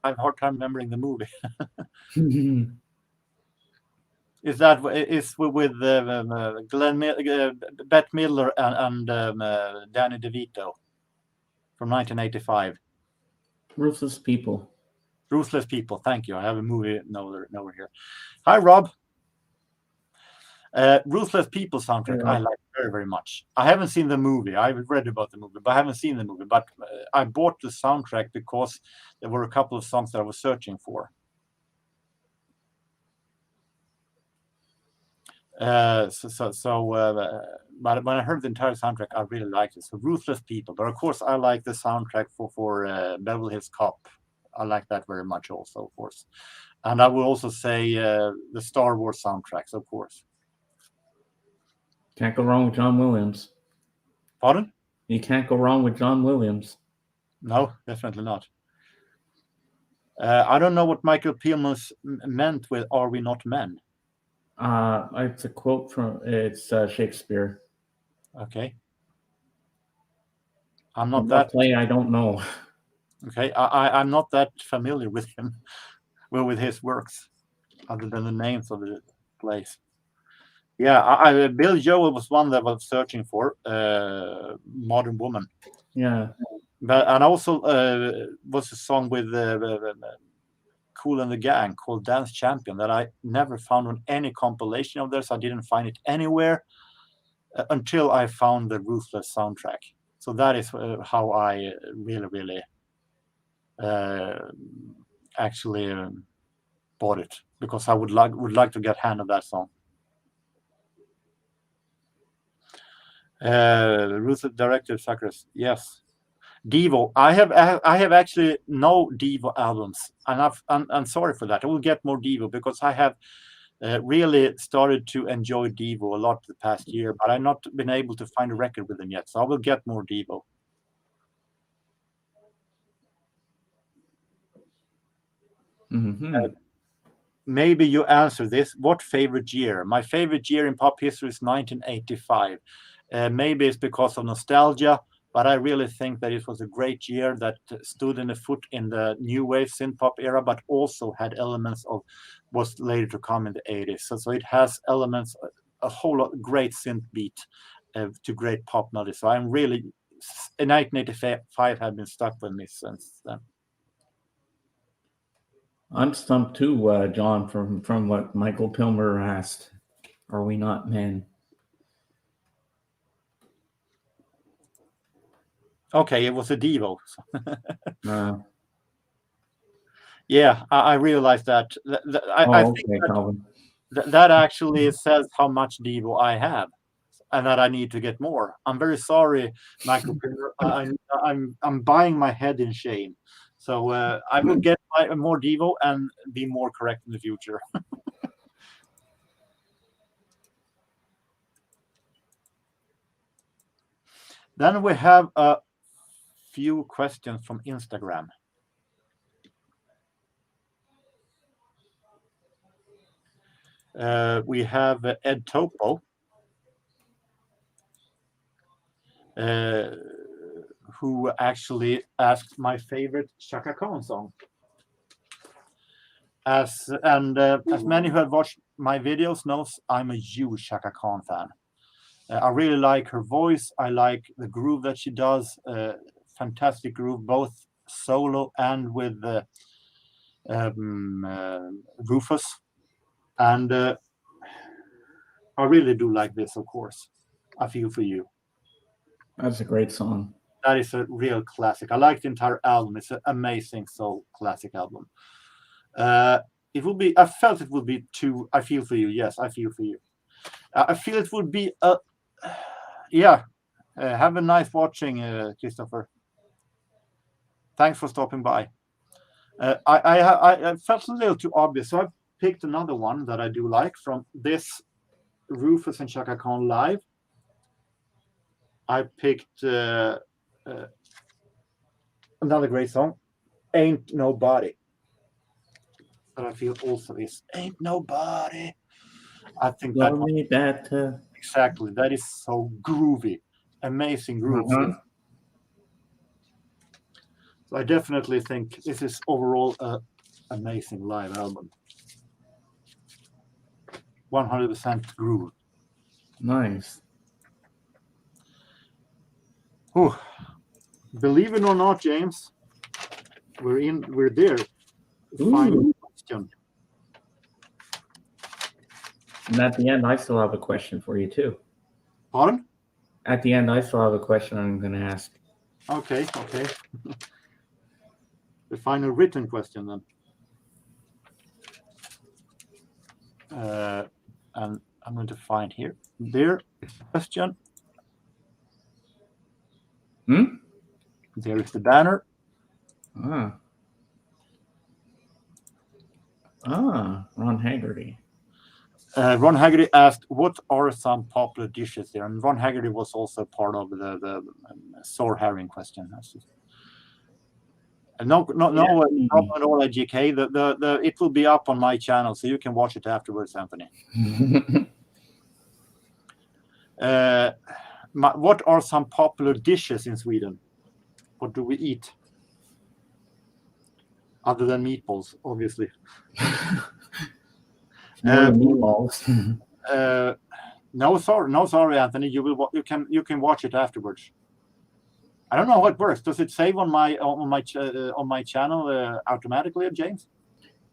have a hard time remembering the movie. Is with Bette Midler and Danny DeVito from 1985? Ruthless People. Ruthless People. Thank you. I have a movie note here. Hi, Rob. Ruthless People soundtrack. I like very, very much. I haven't seen the movie. I've read about the movie, but I haven't seen the movie. But I bought the soundtrack because there were a couple of songs that I was searching for. But when I heard the entire soundtrack, I really liked it. So Ruthless People. But of course, I like the soundtrack for Beverly Hills Cop. I like that very much also, of course. And I will also say the Star Wars soundtracks, of course. Can't go wrong with John Williams. Pardon? You can't go wrong with John Williams. No, definitely not. I don't know what Michael Pillman meant with "Are we not men?" It's a quote from Shakespeare. Okay. I'm not that play. I don't know. Okay, I'm not that familiar with him, with his works, other than the names of the plays. Yeah, Bill Joel was one that I was searching for, Modern Woman. Yeah. And also was a song with Kool and the Gang called Dance Champion that I never found on any compilation of theirs. I didn't find it anywhere until I found the Ruthless soundtrack. So that is how I really actually bought it, because I would like to get hand of that song. Ruthless director Suckers, yes. Devo. I have actually no Devo albums, and I'm sorry for that. I will get more Devo because I have really started to enjoy Devo a lot the past year, but I've not been able to find a record with them yet. So I will get more Devo. Maybe you answer this. What favorite year? My favorite year in pop history is 1985. Maybe it's because of nostalgia, but I really think that it was a great year that stood in the foot in the new wave synth pop era, but also had elements of what's later to come in the 80s. So it has elements, a whole lot great synth beat to great pop melody. So I'm really, in 1985 have been stuck with me since then. I'm stumped too, John, from what Michael Pilmer asked. Are we not men? Okay, it was a Devo. Yeah, I realized that. I think that actually says how much Devo I have, and that I need to get more. I'm very sorry, Michael Pilmer. I'm buying my head in shame. So I will get more Devo and be more correct in the future. Then we have a few questions from Instagram. We have Ed Topo, who actually asked my favorite Chaka Khan song. As many who have watched my videos knows, I'm a huge Chaka Khan fan. I really like her voice. I like the groove that she does. Fantastic groove, both solo and with Rufus. And I really do like this, of course. I Feel For You. That's a great song. That is a real classic. I like the entire album. It's an amazing soul classic album. It will be. I felt it would be two. I Feel For You. Yes, I Feel For You. I feel it would be a. Yeah. Have a nice watching, Kristoffer. Thanks for stopping by. I felt a little too obvious, so I picked another one that I do like from this Rufus and Chaka Khan live. I picked another great song, Ain't Nobody. That I feel also is Ain't Nobody. I think that me better. Exactly. That is so groovy. Amazing groove. So I definitely think this is overall an amazing live album. 100% groove. Nice. Ooh. Believe it or not, James, we're there. Final question. And at the end, I still have a question for you too. Pardon? At the end, I still have a question I'm going to ask. Okay. The final written question then. And I'm going to find here. There is the question. There is the banner. Ron Haggerty. Ron Haggerty asked, "What are some popular dishes there?" And Ron Haggerty was also part of the sour herring question. And not at all at GK. It will be up on my channel, so you can watch it afterwards, Anthony. What are some popular dishes in Sweden? What do we eat? Other than meatballs, obviously. Meatballs. No, sorry, Anthony. You can watch it afterwards. I don't know how it works. Does it save on my channel automatically, James?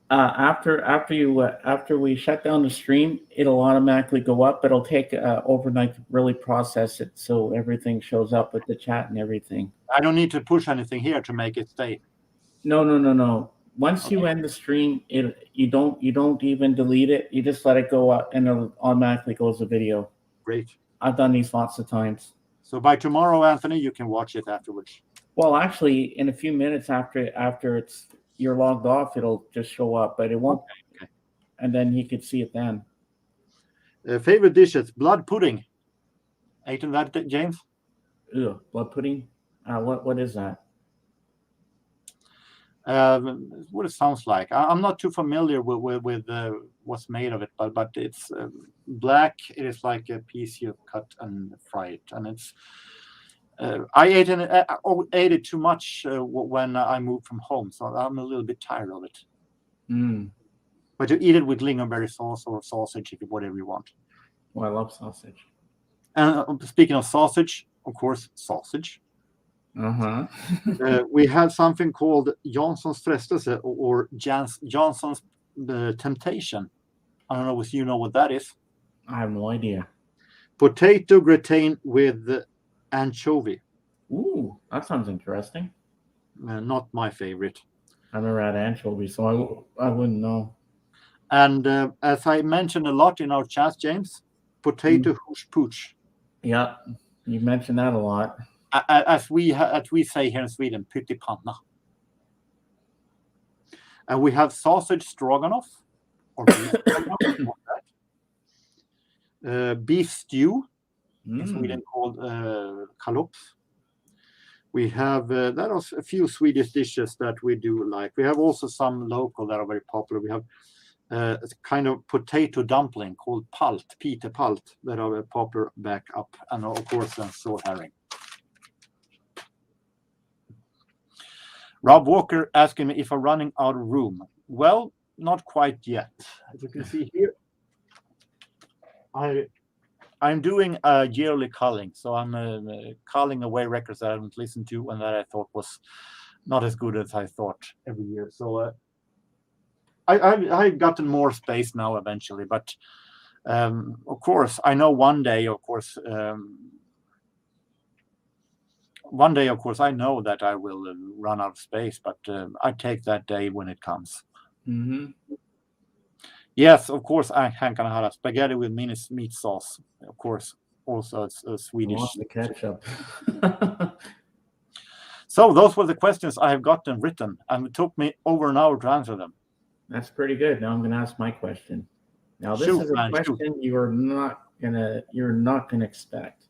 After we shut down the stream, it'll automatically go up. It'll take overnight to really process it, so everything shows up with the chat and everything. I don't need to push anything here to make it stay. No. Once you end the stream, you don't even delete it. You just let it go up, and it automatically goes to video. Great. I've done these lots of times. So by tomorrow, Anthony, you can watch it afterwards. Well, actually, in a few minutes after you're logged off, it'll just show up, but it won't. Okay. And then you could see it then. Favorite dishes: blood pudding. Eaten that, James? Ew, blood pudding. What is that? What it sounds like. I'm not too familiar with what's made of it, but it's black. It is like a piece you cut and fry it, and it's. I ate it too much when I moved from home, so I'm a little bit tired of it. But you eat it with lingonberry sauce or sausage, whatever you want. Oh, I love sausage. And speaking of sausage, of course, sausage. We have something called Janssons frestelse or Janssons temptation. I don't know if you know what that is. I have no idea. Potato gratin with anchovy. Ooh, that sounds interesting. Not my favorite. I've never had anchovy, so I wouldn't know. And as I mentioned a lot in our chat, James, potato hoosh pooch. Yeah, you mentioned that a lot. As we say here in Sweden, pyttipanna. And we have sausage stroganoff, or beef stroganoff, beef stew, in Sweden called kalops. We have that was a few Swedish dishes that we do like. We have also some local that are very popular. We have a kind of potato dumpling called palt, Peter Palt, that are popular back up, and of course then saw herring. Rob Walker asking me if I'm running out of room. Well, not quite yet. As you can see here, I'm doing a yearly culling, so I'm culling away records that I haven't listened to and that I thought was not as good as I thought every year. So I've gotten more space now eventually, but of course I know one day, of course, I know that I will run out of space, but I take that day when it comes. Mm-hmm. Yes, of course, I can have spaghetti with meat sauce. Of course, also it's a Swedish. The ketchup. So those were the questions I have gotten written, and it took me over an hour to answer them. That's pretty good. Now I'm going to ask my question. Now this is a question you're not gonna expect.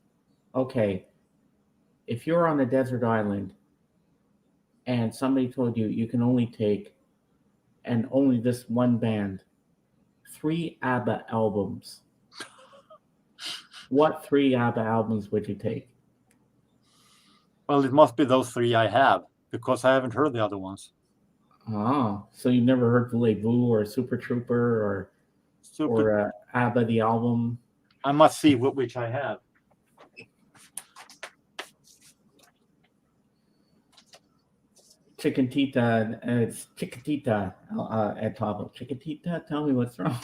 Okay, if you're on a desert island and somebody told you you can only take, and only this one band, 3 ABBA albums, what 3 ABBA albums would you take? Well, it must be those 3 I have, because I haven't heard the other ones. Oh, so you've never heard Voulez-Vous or Super Trooper or ABBA the album? I must see which I have. Chiquitita, it's Chiquitita at top. Chiquitita, tell me what's wrong.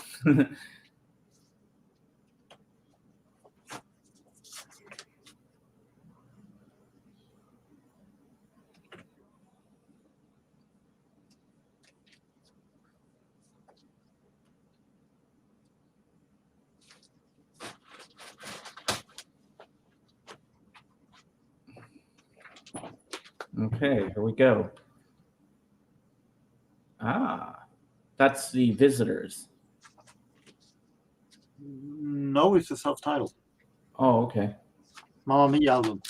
Okay, here we go. That's the Visitors. No, it's a self-titled. Oh, okay. Mamma Mia album.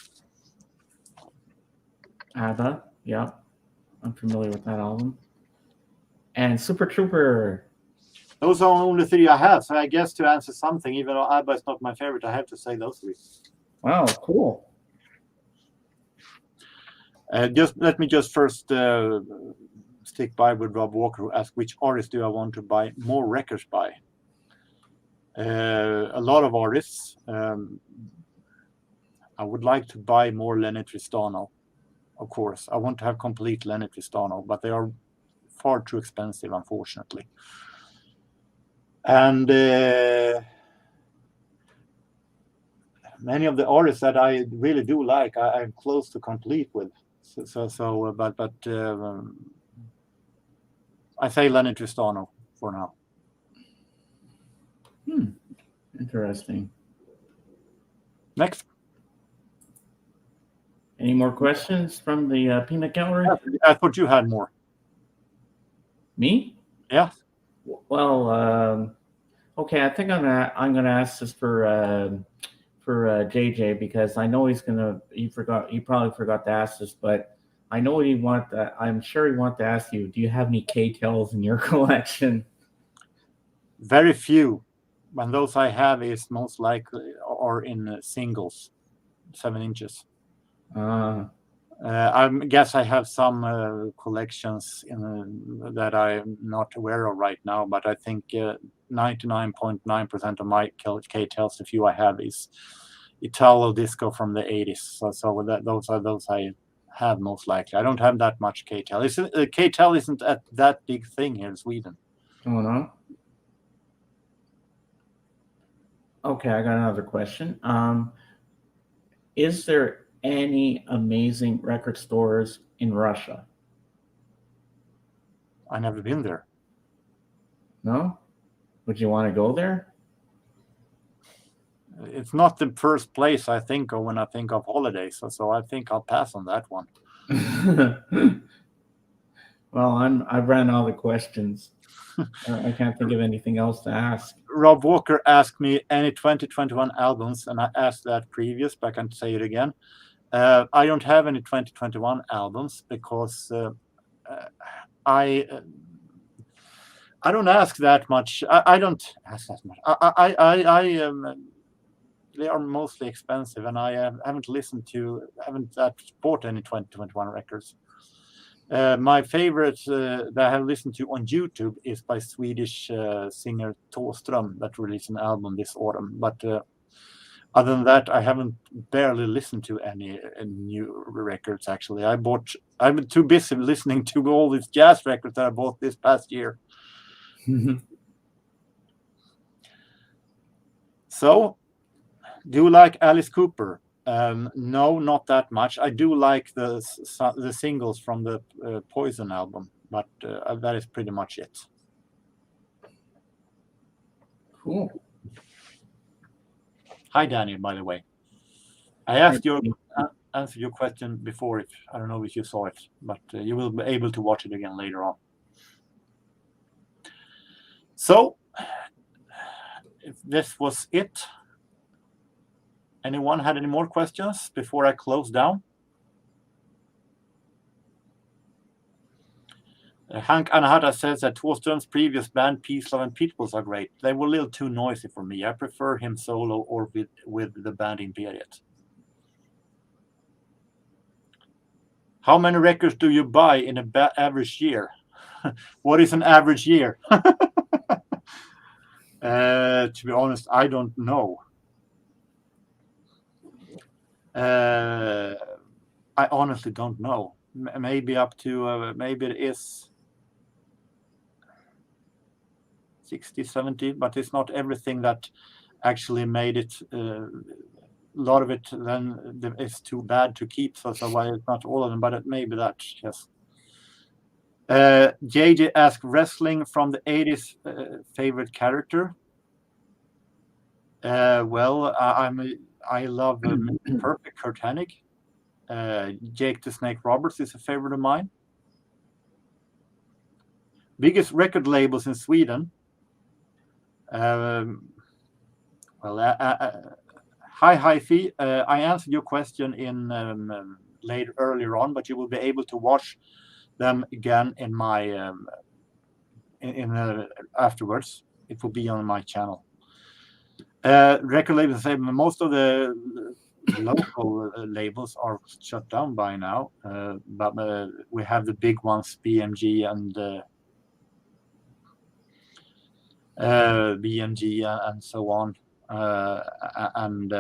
ABBA, yeah. I'm familiar with that album. And Super Trooper. Those are only 3 I have, so I guess to answer something, even though ABBA is not my favorite, I have to say those 3. Wow, cool. Let me first stick by with Rob Walker, who asked which artist do I want to buy more records by. A lot of artists. I would like to buy more Lenny Tristano, of course. I want to have complete Lenny Tristano, but they are far too expensive, unfortunately. And many of the artists that I really do like, I'm close to complete with. But I say Lenny Tristano for now. Interesting. Next. Any more questions from the peanut gallery? I thought you had more. Me? Yeah. Well, okay. I think I'm gonna ask this for JJ, because I know he probably forgot to ask this, but I know I'm sure he wanted to ask you, do you have any K-tails in your collection? Very few. And those I have is most likely are in singles, 7 inches. I guess I have some collections that I'm not aware of right now, but I think 99.9% of my K-tails, the few I have, is Italo disco from the 80s. So those I have most likely. I don't have that much K-tail. K-tail isn't that big thing here in Sweden. Oh no. Okay, I got another question. Is there any amazing record stores in Russia? I've never been there. No? Would you want to go there? It's not the first place I think of when I think of holidays, so I think I'll pass on that one. Well, I've ran all the questions. I can't think of anything else to ask. Rob Walker asked me any 2021 albums, and I asked that previous, but I can say it again. I don't have any 2021 albums because I don't ask that much. I don't ask that much. They are mostly expensive, and I haven't bought any 2021 records. My favorite that I have listened to on YouTube is by Swedish singer Thåström that released an album this autumn. But other than that, I haven't barely listened to any new records. Actually, I'm too busy listening to all these jazz records that I bought this past year. So, do you like Alice Cooper? No, not that much. I do like the singles from the Poison album, but that is pretty much it. Cool. Hi, Daniel, by the way. I asked answered your question before. I don't know if you saw it, but you will be able to watch it again later on. So, if this was it. Anyone had any more questions before I close down? Hank Anahata says that Thåström's previous band, Peace, Love, and Pitbulls are great. They were a little too noisy for me. I prefer him solo or with the band Imperiet. How many records do you buy in an average year? What is an average year? To be honest, I don't know. I honestly don't know. Maybe up to, maybe it is 60, 70, but it's not everything that actually made it. A lot of it then is too bad to keep, so why it's not all of them, but maybe that, yes. JJ asked wrestling from the 80s favorite character. Well, I love Perfect Kurt Hennig. Jake the Snake Roberts is a favorite of mine. Biggest record labels in Sweden. Well, hi Hifi. I answered your question in earlier on, but you will be able to watch them again in my afterwards. It will be on my channel. Record labels say most of the local labels are shut down by now, but we have the big ones, BMG and and so on, and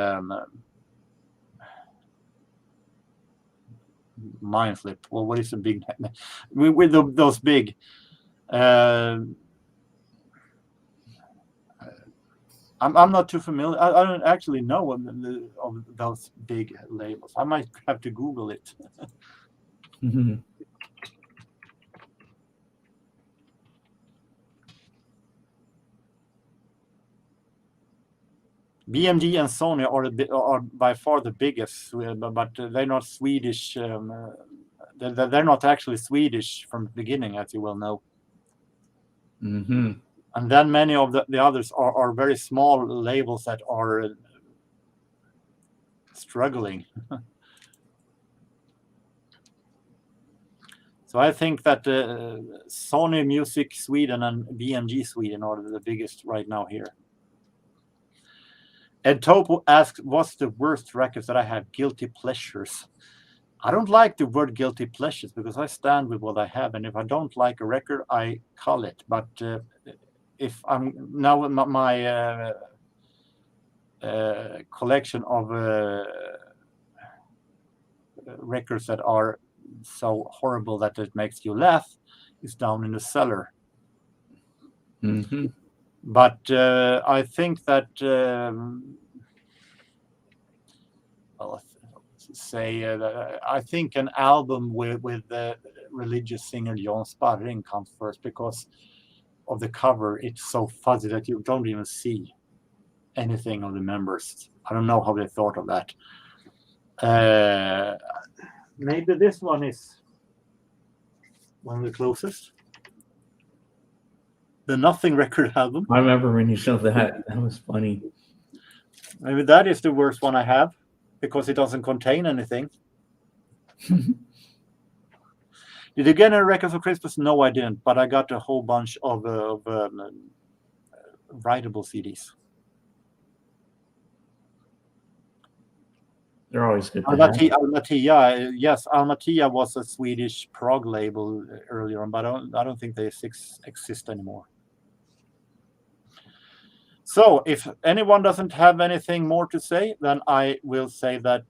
Mindflip. Well, what is the big? With those big. I'm not too familiar. I don't actually know of those big labels. I might have to Google it. BMG and Sony are by far the biggest, but they're not Swedish. They're not actually Swedish from the beginning, as you well know. And then many of the others are very small labels that are struggling. So I think that Sony Music Sweden and BMG Sweden are the biggest right now here. Ed Topo asks, what's the worst records that I have? Guilty pleasures. I don't like the word guilty pleasures because I stand with what I have. And if I don't like a record, I call it. But if I'm now my collection of records that are so horrible that it makes you laugh is down in the cellar. But I think that I think an album with the religious singer Jan Sparring comes first because of the cover. It's so fuzzy that you don't even see anything of the members. I don't know how they thought of that. Maybe this one is one of the closest. The Nothing record album. I remember when you showed that. That was funny. Maybe that is the worst one I have. because it doesn't contain anything. Did you get any records for Christmas? No, I didn't, but I got a whole bunch of writable CDs. They're always good. Almatia, yes, Almatia was a Swedish prog label earlier on, but I don't think they exist anymore. So, if anyone doesn't have anything more to say, then I will say that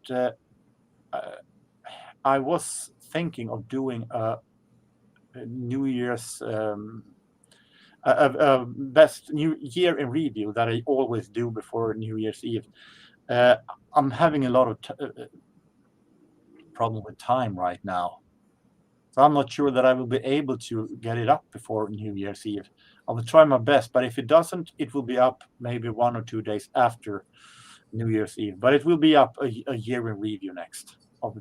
I was thinking of doing a New Year's best New Year in review that I always do before New Year's Eve. I'm having a lot of problem with time right now, so I'm not sure that I will be able to get it up before New Year's Eve. I will try my best, but if it doesn't, it will be up maybe 1 or 2 days after New Year's Eve. But it will be up a year in review next of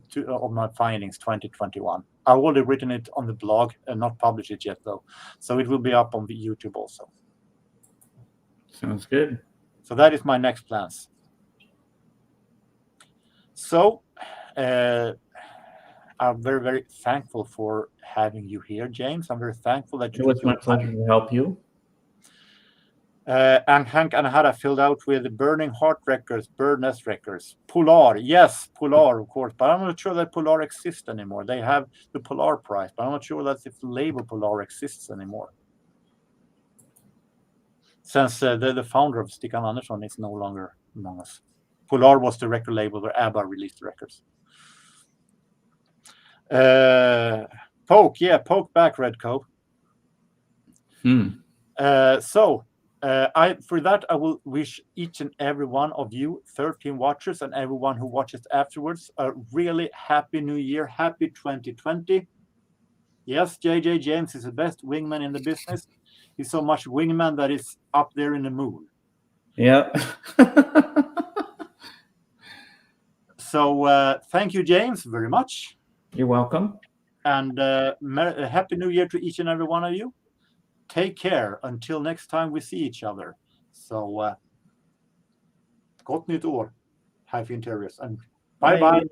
my findings 2021. I've already written it on the blog and not published it yet though, so it will be up on the YouTube also. Sounds good. So that is my next plans. So I'm very, very thankful for having you here, James. I'm very thankful that you. It was my pleasure to help you. And Hank and Hada filled out with Burning Heart Records, Birdnest Records, Polar. Yes, Polar, of course, but I'm not sure that Polar exists anymore. They have the Polar Prize, but I'm not sure that if the label Polar exists anymore. Since the founder of Stickan Andersson is no longer among us. Polar was the record label where ABBA released the records. Poke, yeah, poke back, Redco. For that, I will wish each and every one of you 13 watchers and everyone who watches afterwards a really happy new year, happy 2020. Yes, JJ James is the best wingman in the business. He's so much wingman that he's up there in the moon. Yeah. So thank you, James, very much. You're welcome. And happy new year to each and every one of you. Take care until next time we see each other. So, gott nytt år, Hifi Interiors, and bye bye.